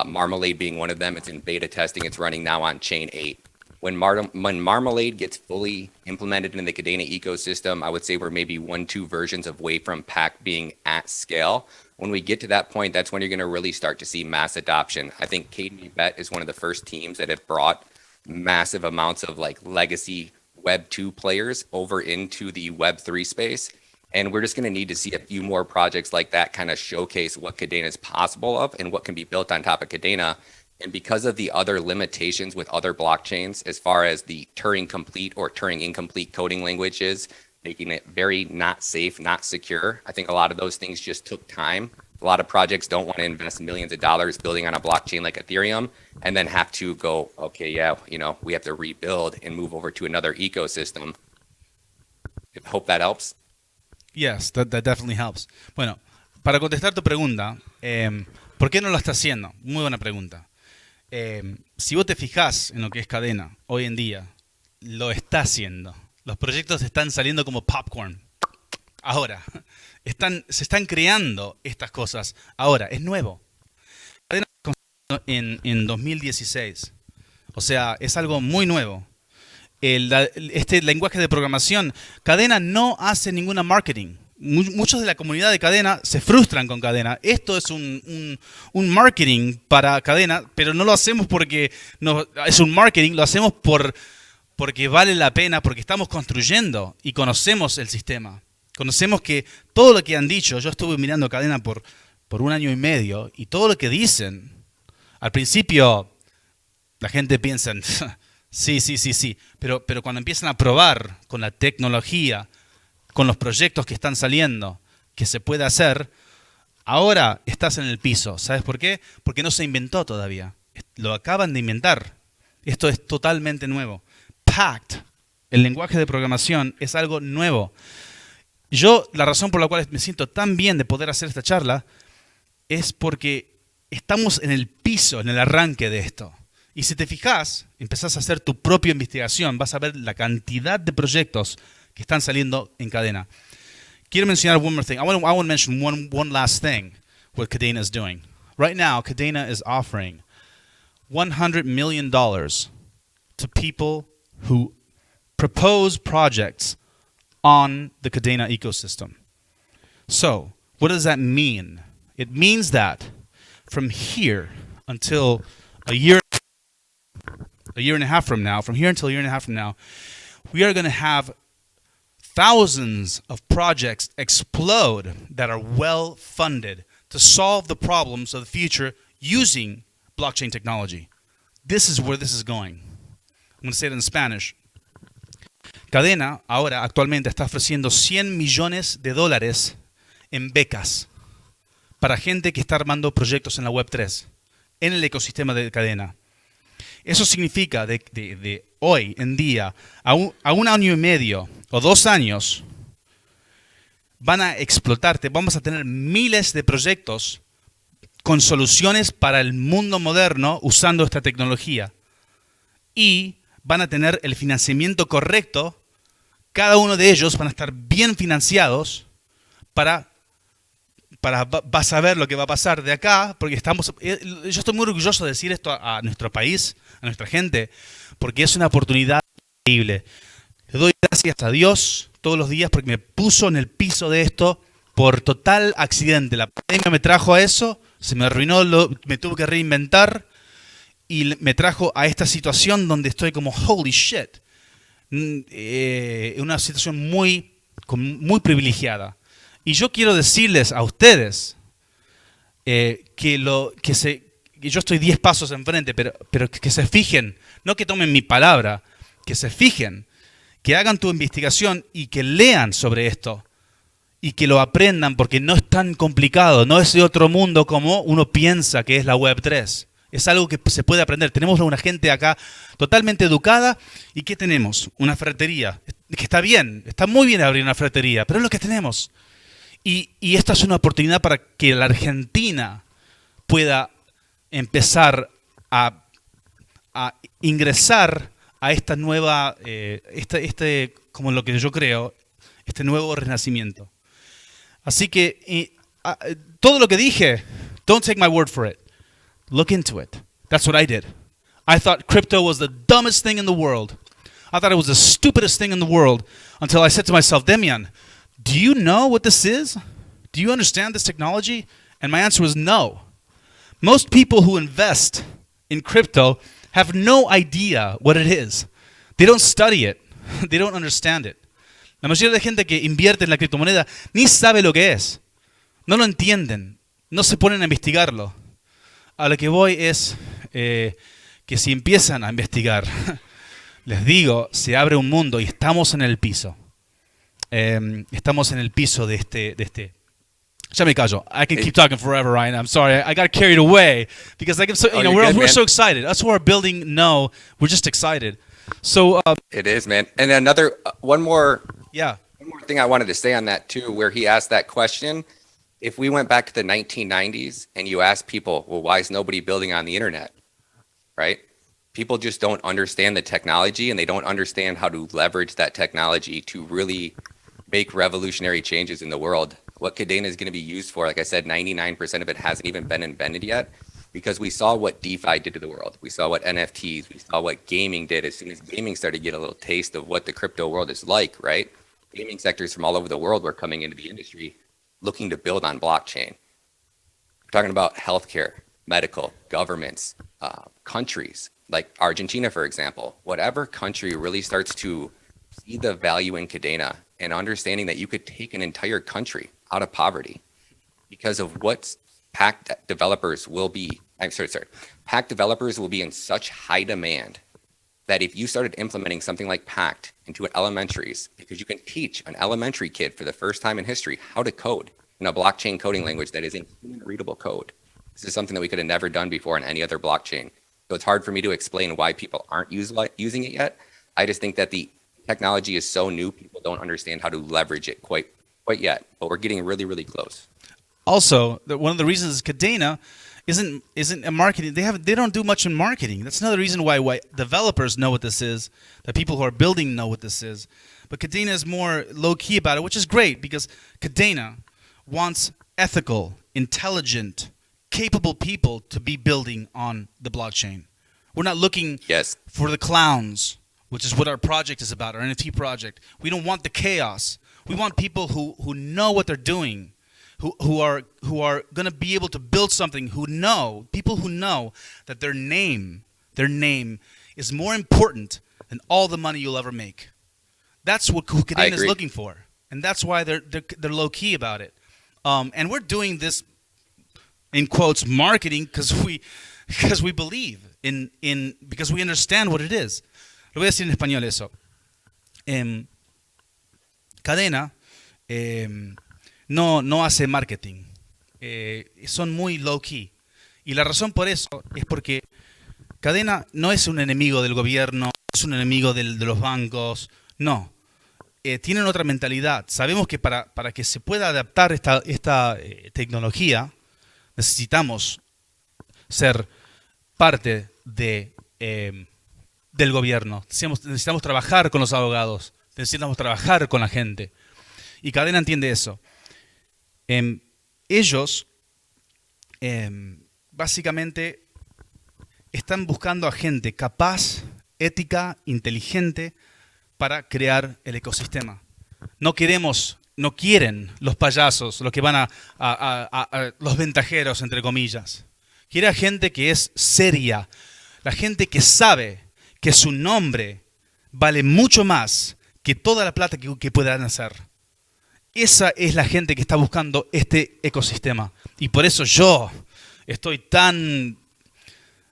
Marmalade being one of them. It's in beta testing. It's running now on chain 8. When Marmalade gets fully implemented in the Kadena ecosystem, I would say we're maybe 1-2 versions away from Pact being at scale. When we get to that point, that's when you're going to really start to see mass adoption. I think KDBet is one of the first teams that have brought massive amounts of like legacy Web 2 players over into the Web 3 space. And we're just going to need to see a few more projects like that kind of showcase what Kadena is possible of and what can be built on top of Kadena. And because of the other limitations with other blockchains, as far as the Turing complete or Turing incomplete coding languages, making it very not safe, not secure, I think a lot of those things just took time. A lot of projects don't want to invest millions of dollars building on a blockchain like Ethereum and then have to go, okay, yeah, you know, we have to rebuild and move over to another ecosystem. I hope that helps.
Yes, that definitely helps. Bueno, para contestar tu pregunta, ¿por qué no lo está haciendo? Muy buena pregunta. Si vos te fijás en lo que es Kadena hoy en día, lo está haciendo. Los proyectos están saliendo como popcorn. Ahora, se están creando estas cosas. Ahora, es nuevo. Kadena se construyó en 2016. O sea, es algo muy nuevo. Este lenguaje de programación, Kadena no hace ninguna marketing. Muchos de la comunidad de Kadena se frustran con Kadena. Esto es un marketing para Kadena, pero no lo hacemos porque es un marketing, lo hacemos porque vale la pena, porque estamos construyendo y conocemos el sistema. Conocemos que todo lo que han dicho, yo estuve mirando Kadena por 1 año y medio, y todo lo que dicen, al principio la gente piensa, sí, pero cuando empiezan a probar con la tecnología, con los proyectos que están saliendo, que se puede hacer, ahora estás en el piso. ¿Sabes por qué? Porque no se inventó todavía. Lo acaban de inventar. Esto es totalmente nuevo. Pact, el lenguaje de programación, es algo nuevo. La razón por la cual me siento tan bien de poder hacer esta charla es porque estamos en el piso, en el arranque de esto. Y si te fijas, empezás a hacer tu propia investigación, vas a ver la cantidad de proyectos que están saliendo en Kadena. Quiero mencionar one more thing. I want to mention one last thing what Kadena is doing. Right now, Kadena is offering $100 million to people who propose projects on the Kadena ecosystem. So, what does that mean? It means that from here until a year and a half from now, from here until a year and a half from now, we are going to have thousands of projects explode that are well funded to solve the problems of the future using blockchain technology. This is where this is going. I'm going to say it in Spanish. Kadena ahora actualmente está ofreciendo $100 millones en becas para gente que está armando proyectos en la Web3, en el ecosistema de Kadena. Eso significa de hoy en día a un año y medio o 2 años van a explotarte. Vamos a tener miles de proyectos con soluciones para el mundo moderno usando esta tecnología. Y van a tener el financiamiento correcto. Cada uno de ellos van a estar bien financiados vas a ver lo que va a pasar de acá, porque yo estoy muy orgulloso de decir esto a nuestro país, a nuestra gente, porque es una oportunidad increíble. Le doy gracias a Dios todos los días porque me puso en el piso de esto por total accidente. La pandemia me trajo a eso, se me arruinó, me tuve que reinventar y me trajo a esta situación donde estoy como holy shit. Una situación muy privilegiada. Y yo quiero decirles a ustedes que yo estoy 10 pasos enfrente, pero que se fijen, no que tomen mi palabra, que se fijen, que hagan tu investigación y que lean sobre esto y que lo aprendan porque no es tan complicado, no es de otro mundo como uno piensa que es la Web 3. Es algo que se puede aprender. Tenemos una gente acá totalmente educada. ¿Y qué tenemos? Una ferretería. Que está bien, está muy bien abrir una ferretería, pero es lo que tenemos. Y esta es una oportunidad para que la Argentina pueda empezar a ingresar a esta nueva, como lo que yo creo, este nuevo renacimiento. Así que todo lo que dije, don't take my word for it. Look into it. That's what I did. I thought crypto was the dumbest thing in the world. I thought it was the stupidest thing in the world until I said to myself, Demian, do you know what this is? Do you understand this technology? And my answer was no. Most people who invest in crypto have no idea what it is. They don't study it. They don't understand it. La mayoría de gente que invierte en la criptomoneda ni sabe lo que es. No lo entienden. No se ponen a investigarlo. A lo que voy es que si empiezan a investigar, les digo, se abre un mundo y estamos en el piso. Estamos en el piso de este. Ya me callo. I can keep talking forever, Ryan. I'm sorry. I got carried away because we're so excited. That's what our building know. We're just excited. So
it is, man. And another one more
yeah.
One more thing I wanted to say on that too, where he asked that question. If we went back to the 1990s and you asked people, well, why is nobody building on the internet? Right? People just don't understand the technology and they don't understand how to leverage that technology to really make revolutionary changes in the world. What Kadena is going to be used for, like I said, 99% of it hasn't even been invented yet because we saw what DeFi did to the world. We saw what NFTs, we saw what gaming did as soon as gaming started to get a little taste of what the crypto world is like, right? Gaming sectors from all over the world were coming into the industry looking to build on blockchain. We're talking about healthcare, medical, governments, countries like Argentina, for example. Whatever country really starts to see the value in Kadena and understanding that you could take an entire country out of poverty because of what Pact developers will be. Pact developers will be in such high demand that if you started implementing something like Pact into elementaries, because you can teach an elementary kid for the first time in history how to code in a blockchain coding language that is in human readable code. This is something that we could have never done before in any other blockchain. So it's hard for me to explain why people aren't using it yet. I just think that the technology is so new, people don't understand how to leverage it quite yet, but we're getting really, really close.
Also, one of the reasons is Kadena isn't a marketing. They don't do much in marketing. That's another reason why developers know what this is, that people who are building know what this is. But Kadena is more low key about it, which is great because Kadena wants ethical, intelligent, capable people to be building on the blockchain. We're not looking for the clowns, which is what our project is about, our NFT project. We don't want the chaos. We want people who know what they're doing, who are going to be able to build something, people who know that their name is more important than all the money you'll ever make. That's what Kadena is looking for, and that's why they're low key about it. And we're doing this in quotes marketing because we believe in because we understand what it is. Lo voy a decir en español eso. Kadena no hace marketing. Son muy low key. Y la razón por eso es porque Kadena no es un enemigo del gobierno, no es un enemigo de los bancos. No. Tienen otra mentalidad. Sabemos que para que se pueda adaptar esta tecnología, necesitamos ser parte del gobierno. Necesitamos trabajar con los abogados. Necesitamos trabajar con la gente. Y Kadena entiende eso. Ellos básicamente están buscando a gente capaz, ética, inteligente para crear el ecosistema. No quieren los payasos, los que van a los ventajeros, entre comillas. Quiere a gente que es seria, la gente que sabe que su nombre vale mucho más que toda la plata que puedan hacer. Esa es la gente que está buscando este ecosistema. Y por eso yo estoy tan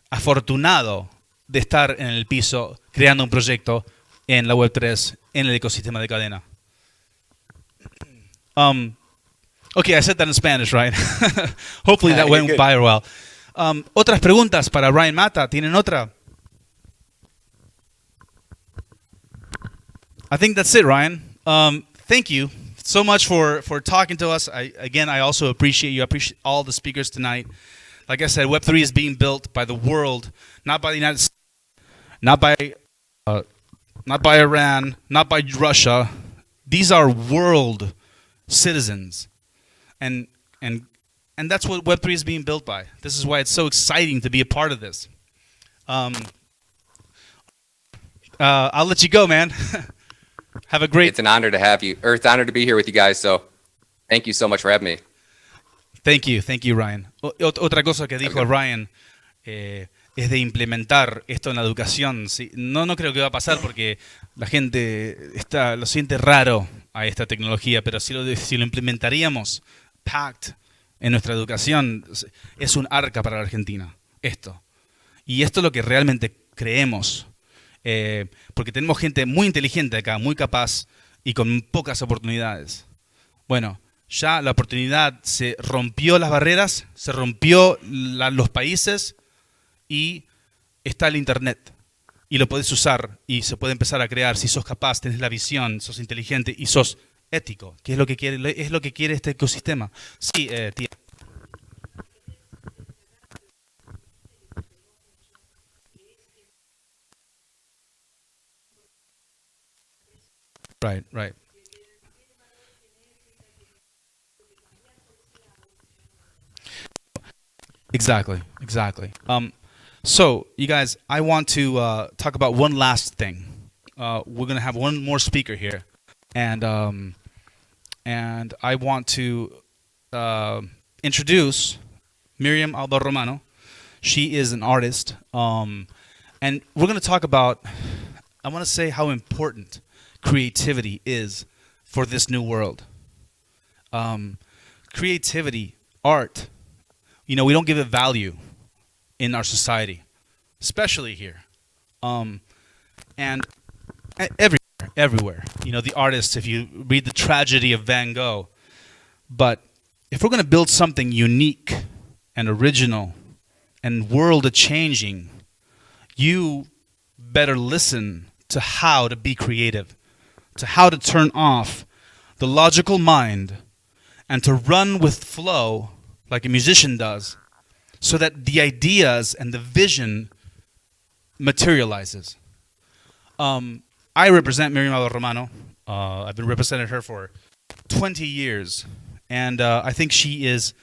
afortunado de estar en el piso creando un proyecto en la Web3, en el ecosistema de Kadena. Okay, I said that in Spanish, right? Hopefully that
You're
went
good.
by well. Otras preguntas para Ryan Mata. ¿Tienen otra? I think that's it, Ryan. Thank you so much for talking to us. I also appreciate you. I appreciate all the speakers tonight. Like I said, Web3 is being built by the world, not by the United States, not by Iran, not by Russia. These are world citizens, and that's what Web3 is being built by. This is why it's so exciting to be a part of this. I'll let you go, man. Have a great.
It's an honor to have you, or it's an honor to be here with you guys. So thank you so much for having me.
Thank you, Ryan. Otra cosa que dijo Ryan es de implementar esto en la educación. Sí, no creo que va a pasar porque la gente lo siente raro a esta tecnología, pero si lo implementaríamos packed en nuestra educación, es un arca para la Argentina. Esto. Y esto es lo que realmente creemos. Porque tenemos gente muy inteligente acá, muy capaz y con pocas oportunidades. Bueno, ya la oportunidad se rompió las barreras, se rompió los países y está el internet. Y lo podés usar y se puede empezar a crear si sos capaz, tenés la visión, sos inteligente y sos ético, que es lo que quiere este ecosistema. Sí, tía. Right. Exactly. So, you guys, I want to talk about one last thing. We're going to have one more speaker here, and I want to introduce Miriam Alba Romano. She is an artist, and we're going to talk about. I want to say how important creativity is for this new world. Creativity, art. We don't give it value in our society, especially here, and everywhere. The artists. If you read the tragedy of Van Gogh, but if we're going to build something unique and original and world-changing, you better listen to how to be creative, to how to turn off the logical mind and to run with flow like a musician does, so that the ideas and the vision materializes. I represent Miriam Alba Romano. I've been representing her for 20 years, and I think she is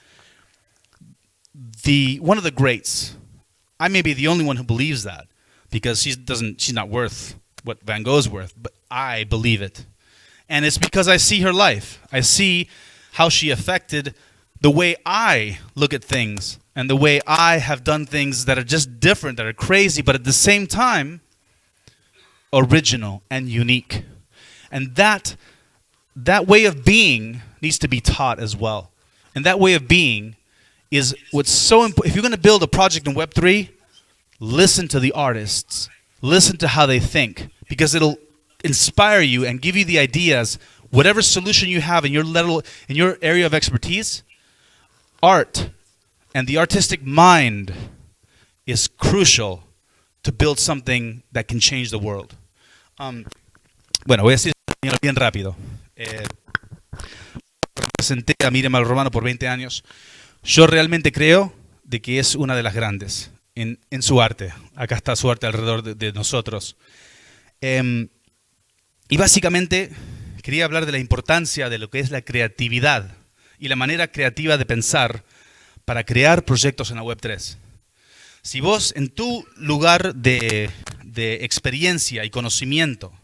one of the greats. I may be the only one who believes that, because she's not worth what Van Gogh's worth, but I believe it. And it's because I see her life. I see how she affected the way I look at things and the way I have done things that are just different, that are crazy, but at the same time, original and unique. And that way of being needs to be taught as well. And that way of being is what's so important. If you're going to build a project in Web3, listen to the artists. Listen to how they think, because it'll inspire you and give you the ideas. Whatever solution you have in your area of expertise, art and the artistic mind is crucial to build something that can change the world. Bueno, voy a decir bien rápido. Representé a Miriam Alba Romano por 20 años. Yo realmente creo de que es una de las grandes en su arte. Acá está su arte alrededor de nosotros. Y básicamente quería hablar de la importancia de lo que es la creatividad y la manera creativa de pensar para crear proyectos en la Web3. Si vos en tu lugar de experiencia y conocimiento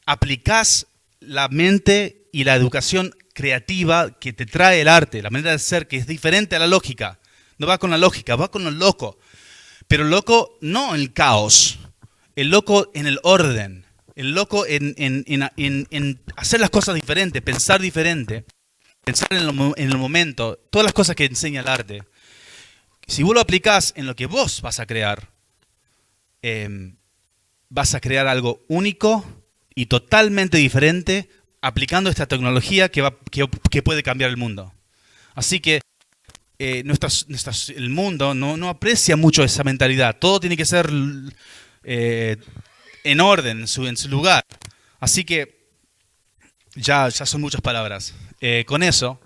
aplicás la mente y la educación creativa que te trae el arte, la manera de ser que es diferente a la lógica, no va con la lógica, va con lo loco, pero loco no en el caos, el loco en el orden, el loco en hacer las cosas diferentes, pensar diferente, pensar en el momento, todas las cosas que enseña el arte. Si vos lo aplicás en lo que vos vas a crear algo único y totalmente diferente aplicando esta tecnología que puede cambiar el mundo. Así que el mundo no aprecia mucho esa mentalidad. Todo tiene que ser en orden, en su lugar. Así que ya son muchas palabras. Con eso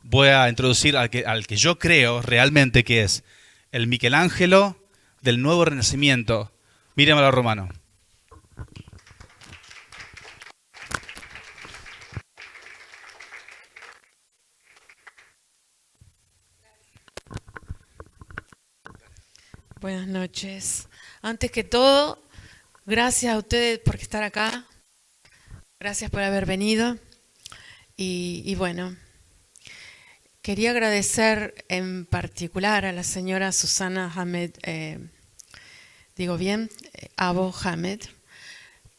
voy a introducir al que yo creo realmente que es el Michelangelo del nuevo Renacimiento. Mírenme a Romano.
Buenas noches. Antes que todo, gracias a ustedes por estar acá. Gracias por haber venido. Y bueno, quería agradecer en particular a la señora Susana Hamed, digo bien, Abo Hamed,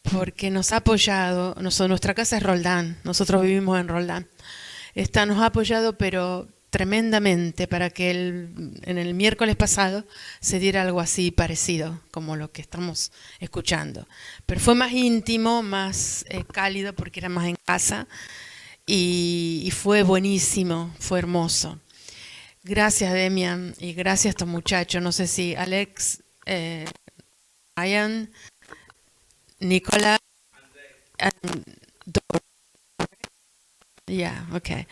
porque nos ha apoyado. Nuestra casa es Roldán, nosotros vivimos en Roldán. Nos ha apoyado, pero tremendamente, para que en el miércoles pasado se diera algo así parecido, como lo que estamos escuchando. Pero fue más íntimo, más cálido, porque era más en casa, y fue buenísimo, fue hermoso. Gracias, Demian, y gracias a estos muchachos. No sé si Alex, Ryan, Nicolás, ya, okay.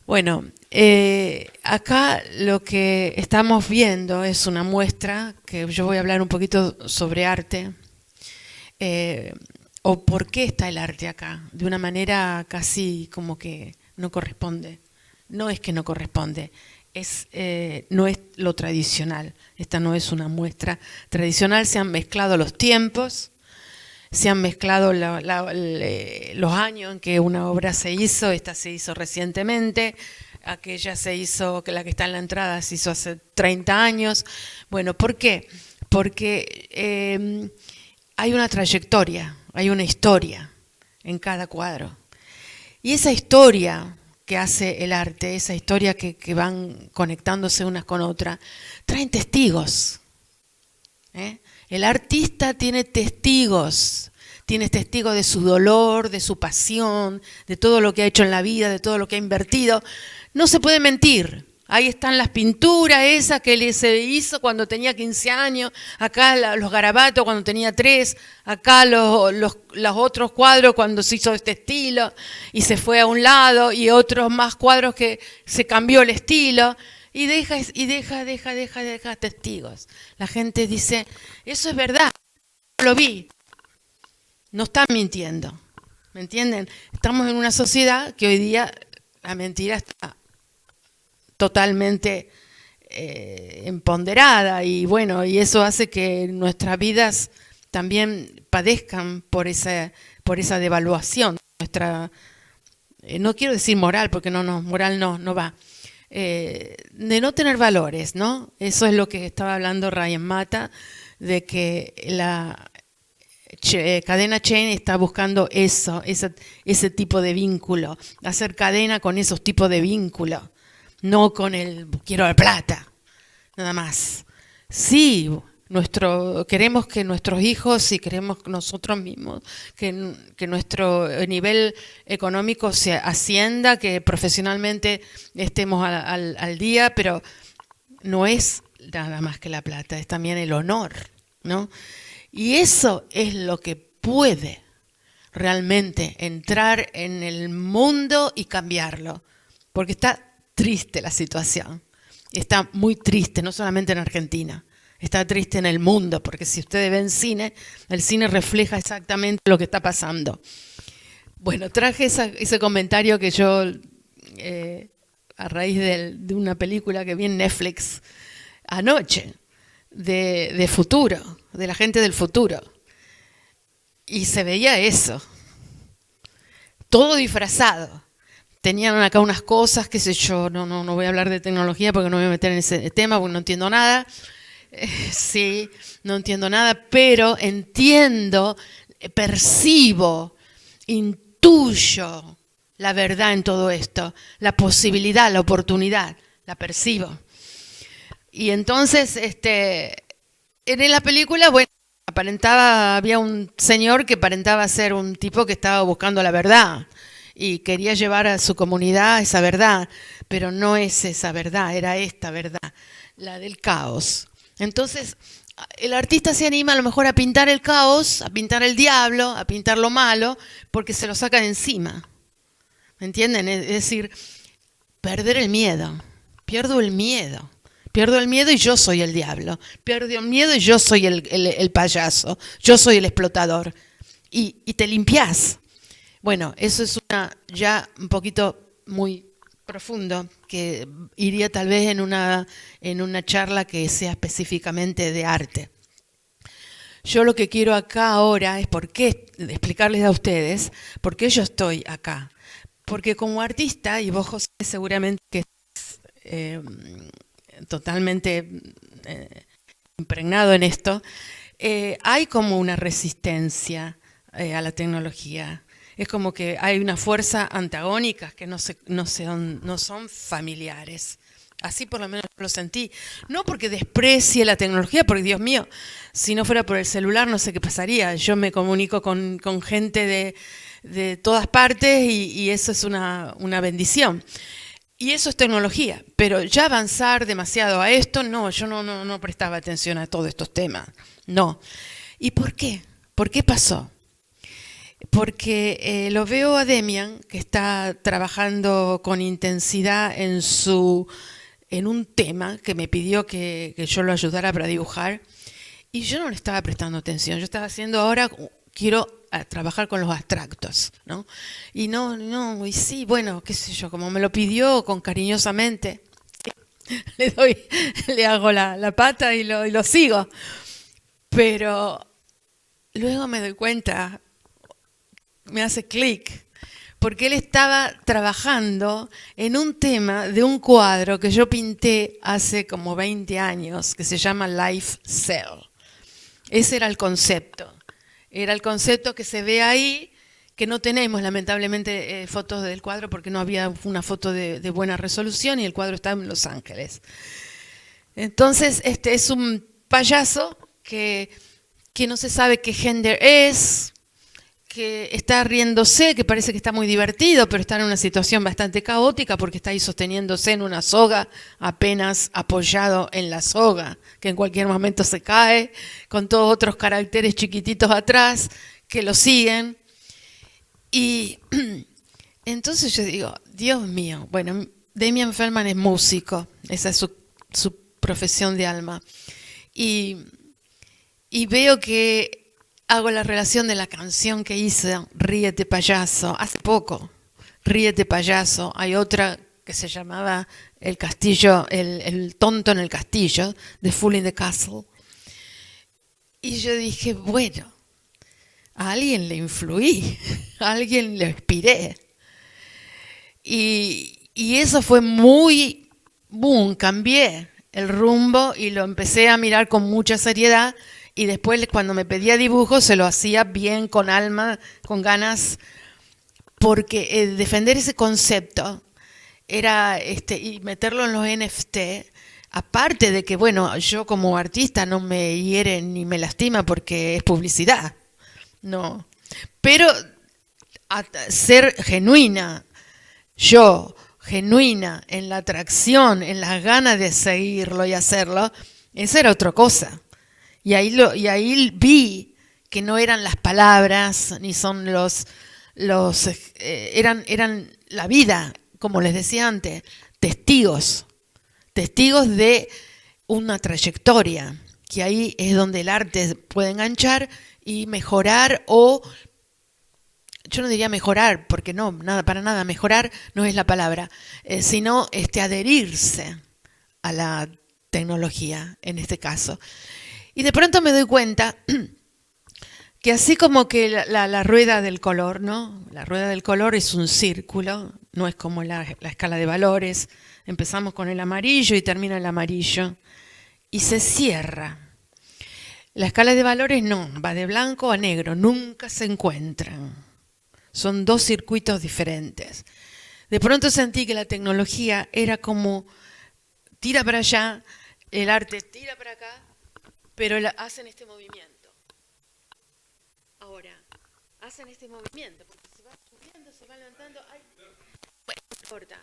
Bueno, acá lo que estamos viendo es una muestra, que yo voy a hablar un poquito sobre arte, o por qué está el arte acá, de una manera casi como que no corresponde. No es que no corresponde, no es lo tradicional. Esta no es una muestra tradicional, se han mezclado los tiempos, se han mezclado los años en que una obra se hizo. Esta se hizo recientemente, aquella se hizo, la que está en la entrada se hizo hace 30 años. Bueno, ¿por qué? Porque hay una trayectoria, hay una historia en cada cuadro. Y esa historia que hace el arte, esa historia que van conectándose unas con otras, traen testigos. El artista tiene testigos de su dolor, de su pasión, de todo lo que ha hecho en la vida, de todo lo que ha invertido. No se puede mentir. Ahí están las pinturas esas que se hizo cuando tenía 15 años, acá los garabatos cuando tenía 3, acá los otros cuadros cuando se hizo este estilo y se fue a un lado, y otros más cuadros que se cambió el estilo. Y deja testigos. La gente dice, eso es verdad, lo vi. No están mintiendo, ¿me entienden? Estamos en una sociedad que hoy día la mentira está totalmente empoderada, y bueno, y eso hace que nuestras vidas también padezcan por esa devaluación. No quiero decir moral, porque moral no va. De no tener valores, ¿no? Eso es lo que estaba hablando Ryan Mata, de que la cadena chain está buscando ese tipo de vínculo, hacer cadena con esos tipos de vínculos, no con el quiero la plata, nada más. Sí, queremos que nuestros hijos, y queremos nosotros mismos, que nuestro nivel económico se ascienda, que profesionalmente estemos al día, pero no es nada más que la plata, es también el honor, ¿no? Y eso es lo que puede realmente entrar en el mundo y cambiarlo, porque está triste la situación, está muy triste, no solamente en Argentina. Está triste en el mundo, porque si ustedes ven cine, el cine refleja exactamente lo que está pasando. Bueno, traje ese comentario que yo, a raíz de una película que vi en Netflix anoche, de futuro, de la gente del futuro. Y se veía eso, todo disfrazado. Tenían acá unas cosas, qué sé yo, no voy a hablar de tecnología porque no me voy a meter en ese tema porque no entiendo nada. Sí, no entiendo nada, pero entiendo, percibo, intuyo la verdad en todo esto, la posibilidad, la oportunidad, la percibo. Y entonces, en la película, bueno, había un señor que aparentaba ser un tipo que estaba buscando la verdad y quería llevar a su comunidad esa verdad, pero no es esa verdad, era esta verdad, la del caos. Entonces, el artista se anima a lo mejor a pintar el caos, a pintar el diablo, a pintar lo malo, porque se lo saca de encima. ¿Me entienden? Es decir, perder el miedo. Pierdo el miedo. Pierdo el miedo y yo soy el diablo. Pierdo el miedo y yo soy el payaso. Yo soy el explotador. Y te limpias. Bueno, eso es ya un poquito muy profundo, que iría tal vez en una charla que sea específicamente de arte. Yo lo que quiero acá ahora es explicarles a ustedes por qué yo estoy acá. Porque como artista, y vos, José, seguramente que totalmente impregnado en esto, hay como una resistencia a la tecnología. Es como que hay una fuerza antagónica que no son familiares. Así por lo menos lo sentí. No porque desprecie la tecnología, porque Dios mío, si no fuera por el celular no sé qué pasaría. Yo me comunico con gente de todas partes y eso es una bendición. Y eso es tecnología, pero ya avanzar demasiado a esto, no, yo no prestaba atención a todos estos temas, no. ¿Y por qué? ¿Por qué pasó? Porque lo veo a Demian, que está trabajando con intensidad en un tema que me pidió que yo lo ayudara para dibujar, y yo no le estaba prestando atención, yo estaba haciendo ahora, quiero trabajar con los abstractos, ¿no? Y sí, bueno, qué sé yo, como me lo pidió con cariñosamente, le hago la pata y lo sigo. Pero luego me doy cuenta, me hace clic, porque él estaba trabajando en un tema de un cuadro que yo pinté hace como 20 años, que se llama Life Cell. Ese era el concepto. Era el concepto que se ve ahí, que no tenemos lamentablemente fotos del cuadro porque no había una foto de buena resolución y el cuadro está en Los Ángeles. Entonces, este es un payaso que no se sabe qué género es, que está riéndose, que parece que está muy divertido, pero está en una situación bastante caótica porque está ahí sosteniéndose en una soga, apenas apoyado en la soga, que en cualquier momento se cae, con todos otros caracteres chiquititos atrás que lo siguen. Y entonces yo digo, Dios mío, bueno, Damian Feldman es músico, esa es su profesión de alma. Y veo que hago la relación de la canción que hice, Ríete Payaso, hace poco, Ríete Payaso. Hay otra que se llamaba El Castillo, el tonto en el castillo, The Fool in the Castle. Y yo dije, bueno, a alguien le influí, a alguien le inspiré. Y eso fue muy, boom, cambié el rumbo y lo empecé a mirar con mucha seriedad. Y después cuando me pedía dibujos se lo hacía bien, con alma, con ganas, porque defender ese concepto era y meterlo en los NFT, aparte de que, bueno, yo como artista no me hiere ni me lastima porque es publicidad, no. Pero ser genuina, yo genuina en la atracción, en las ganas de seguirlo y hacerlo, esa era otra cosa. Y ahí vi que no eran las palabras, ni son eran la vida, como les decía antes, testigos de una trayectoria, que ahí es donde el arte puede enganchar y mejorar, o yo no diría mejorar, porque no, para nada, mejorar no es la palabra, sino adherirse a la tecnología en este caso. Y de pronto me doy cuenta que así como que la rueda del color, ¿no? La rueda del color es un círculo, no es como la escala de valores. Empezamos con el amarillo y termina el amarillo y se cierra. La escala de valores no, va de blanco a negro, nunca se encuentran. Son dos circuitos diferentes. De pronto sentí que la tecnología era como tira para allá, el arte tira para acá, pero hacen este movimiento. ahora hacen este movimiento, porque se va subiendo, se va levantando. Ay, bueno, no importa.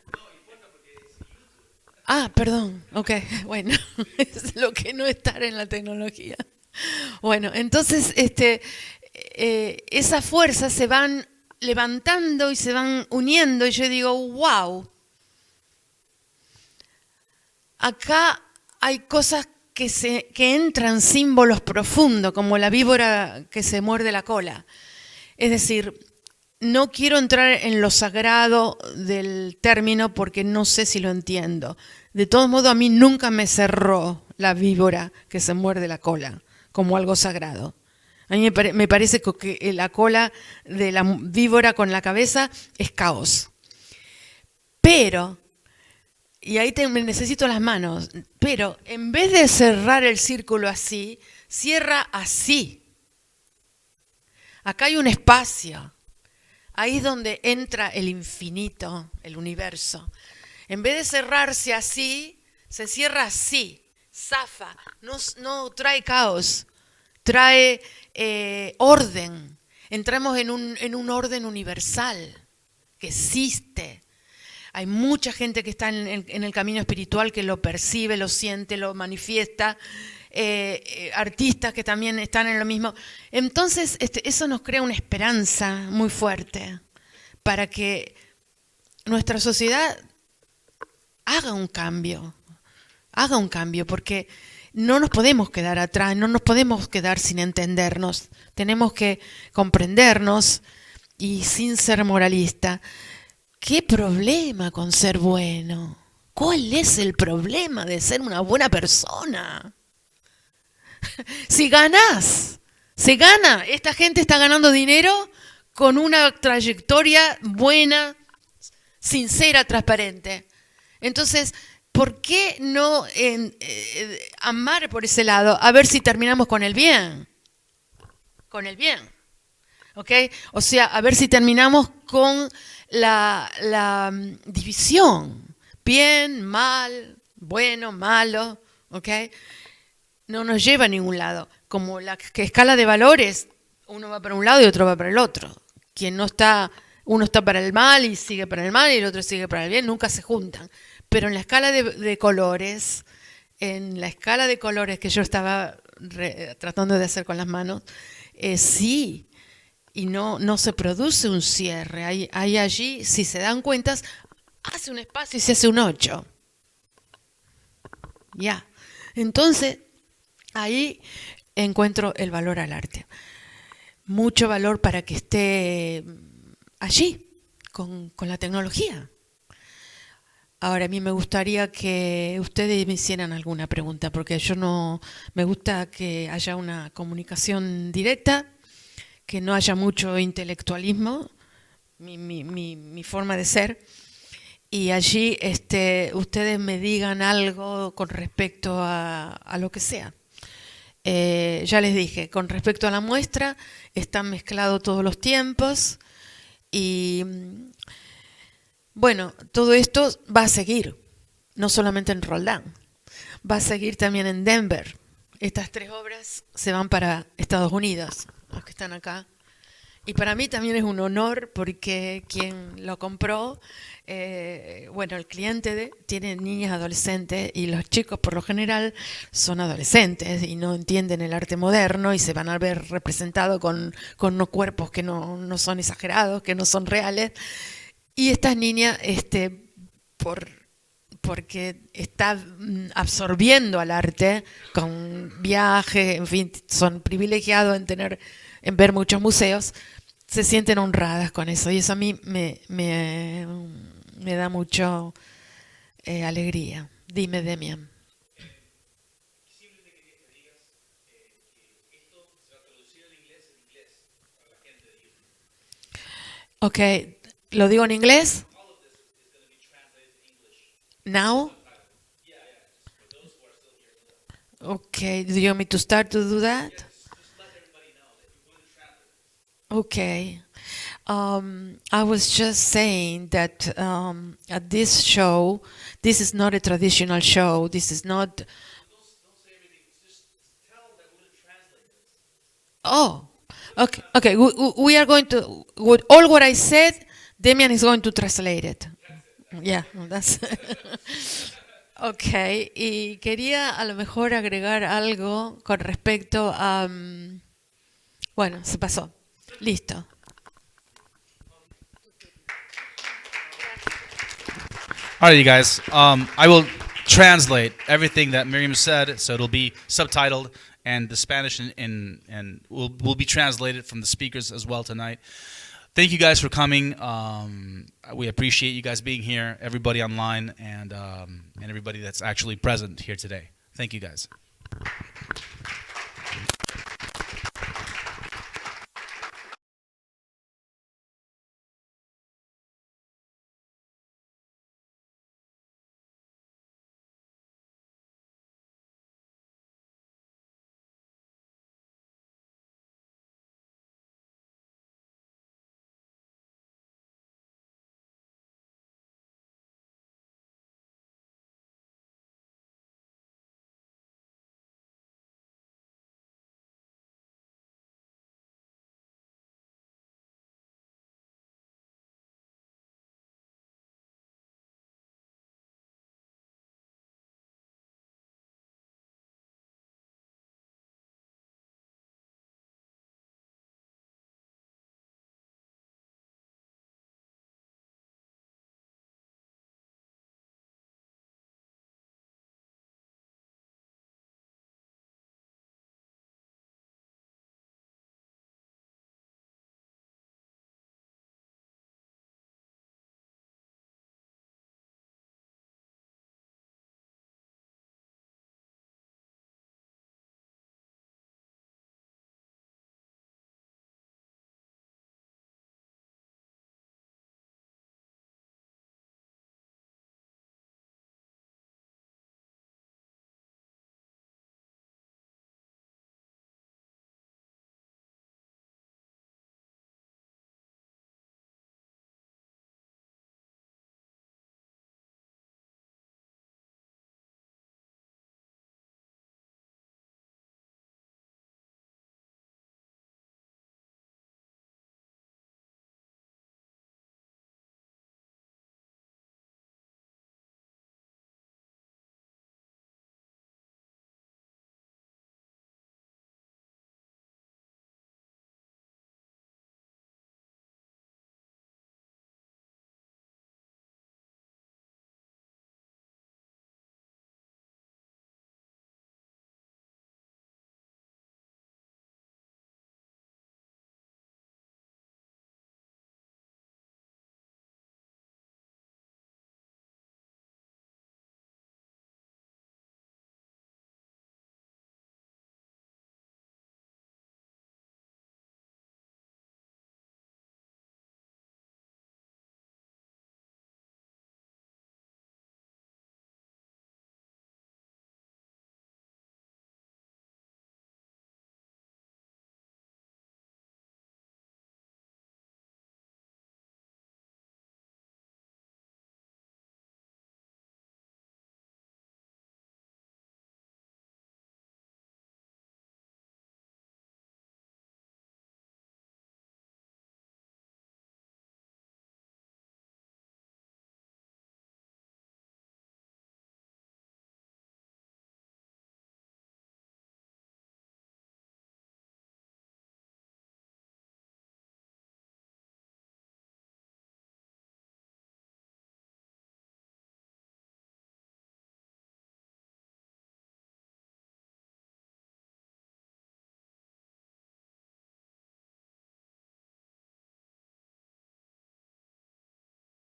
Ah, perdón, ok, bueno, es lo que no estar en la tecnología. Bueno, entonces esas fuerzas se van levantando y se van uniendo y yo digo, wow, acá hay cosas que entran símbolos profundos, como la víbora que se muerde la cola. Es decir, no quiero entrar en lo sagrado del término porque no sé si lo entiendo. De todos modos, a mí nunca me cerró la víbora que se muerde la cola como algo sagrado. A mí me parece que la cola de la víbora con la cabeza es caos. Pero, y ahí me necesito las manos, pero en vez de cerrar el círculo así, cierra así. Acá hay un espacio. Ahí es donde entra el infinito, el universo. En vez de cerrarse así, se cierra así, zafa, no trae caos, trae orden. Entramos en un orden universal que existe. Hay mucha gente que está en el camino espiritual que lo percibe, lo siente, lo manifiesta. Artistas que también están en lo mismo. Entonces, eso nos crea una esperanza muy fuerte para que nuestra sociedad haga un cambio, porque no nos podemos quedar atrás, no nos podemos quedar sin entendernos. Tenemos que comprendernos y sin ser moralista. ¿Qué problema con ser bueno? ¿Cuál es el problema de ser una buena persona? Si ganás, se gana. Esta gente está ganando dinero con una trayectoria buena, sincera, transparente. Entonces, ¿por qué no amar por ese lado? A ver si terminamos con el bien. Con el bien. ¿Ok? O sea, a ver si terminamos con la división. Bien, mal, bueno, malo. ¿Ok? No nos lleva a ningún lado. Como la escala de valores, uno va para un lado y otro va para el otro. Uno está para el mal y sigue para el mal y el otro sigue para el bien, nunca se juntan. Pero en la escala de colores, que yo estaba tratando de hacer con las manos, sí, y no se produce un cierre. Hay allí, si se dan cuenta, hace un espacio y se hace un 8. Ya. Entonces, ahí encuentro el valor al arte. Mucho valor para que esté allí, con la tecnología. Ahora, a mí me gustaría que ustedes me hicieran alguna pregunta, porque yo no me gusta que haya una comunicación directa, que no haya mucho intelectualismo, mi forma de ser. Y allí ustedes me digan algo con respecto a lo que sea. Ya les dije, con respecto a la muestra, están mezclados todos los tiempos y bueno, todo esto va a seguir, no solamente en Roldán, va a seguir también en Denver. Estas 3 obras se van para Estados Unidos, los que están acá. Y para mí también es un honor porque quien lo compró, el cliente tiene niñas adolescentes y los chicos por lo general son adolescentes y no entienden el arte moderno y se van a ver representados con unos cuerpos que no son exagerados, que no son reales. Y estas niñas, porque está absorbiendo al arte con viajes, en fin, son privilegiados en ver muchos museos, se sienten honradas con eso y eso a mí me da mucho alegría. Dime, Demian. Ok, ¿lo digo en inglés? Now? Okay, do you want me to start to do that? Okay. I was just saying that at this show, this is not a traditional show. This is not. Oh, Okay, okay. We are going to all what I said. Demian is going to translate it. Yeah, that's okay. Y quería a lo mejor agregar algo con respecto a. Bueno, se pasó. Listo.
All right, you guys. I will translate everything that Miriam said, so it'll be subtitled, and the Spanish and will be translated from the speakers as well tonight. Thank you guys for coming. We appreciate you guys being here, everybody online, and everybody that's actually present here today. Thank you guys.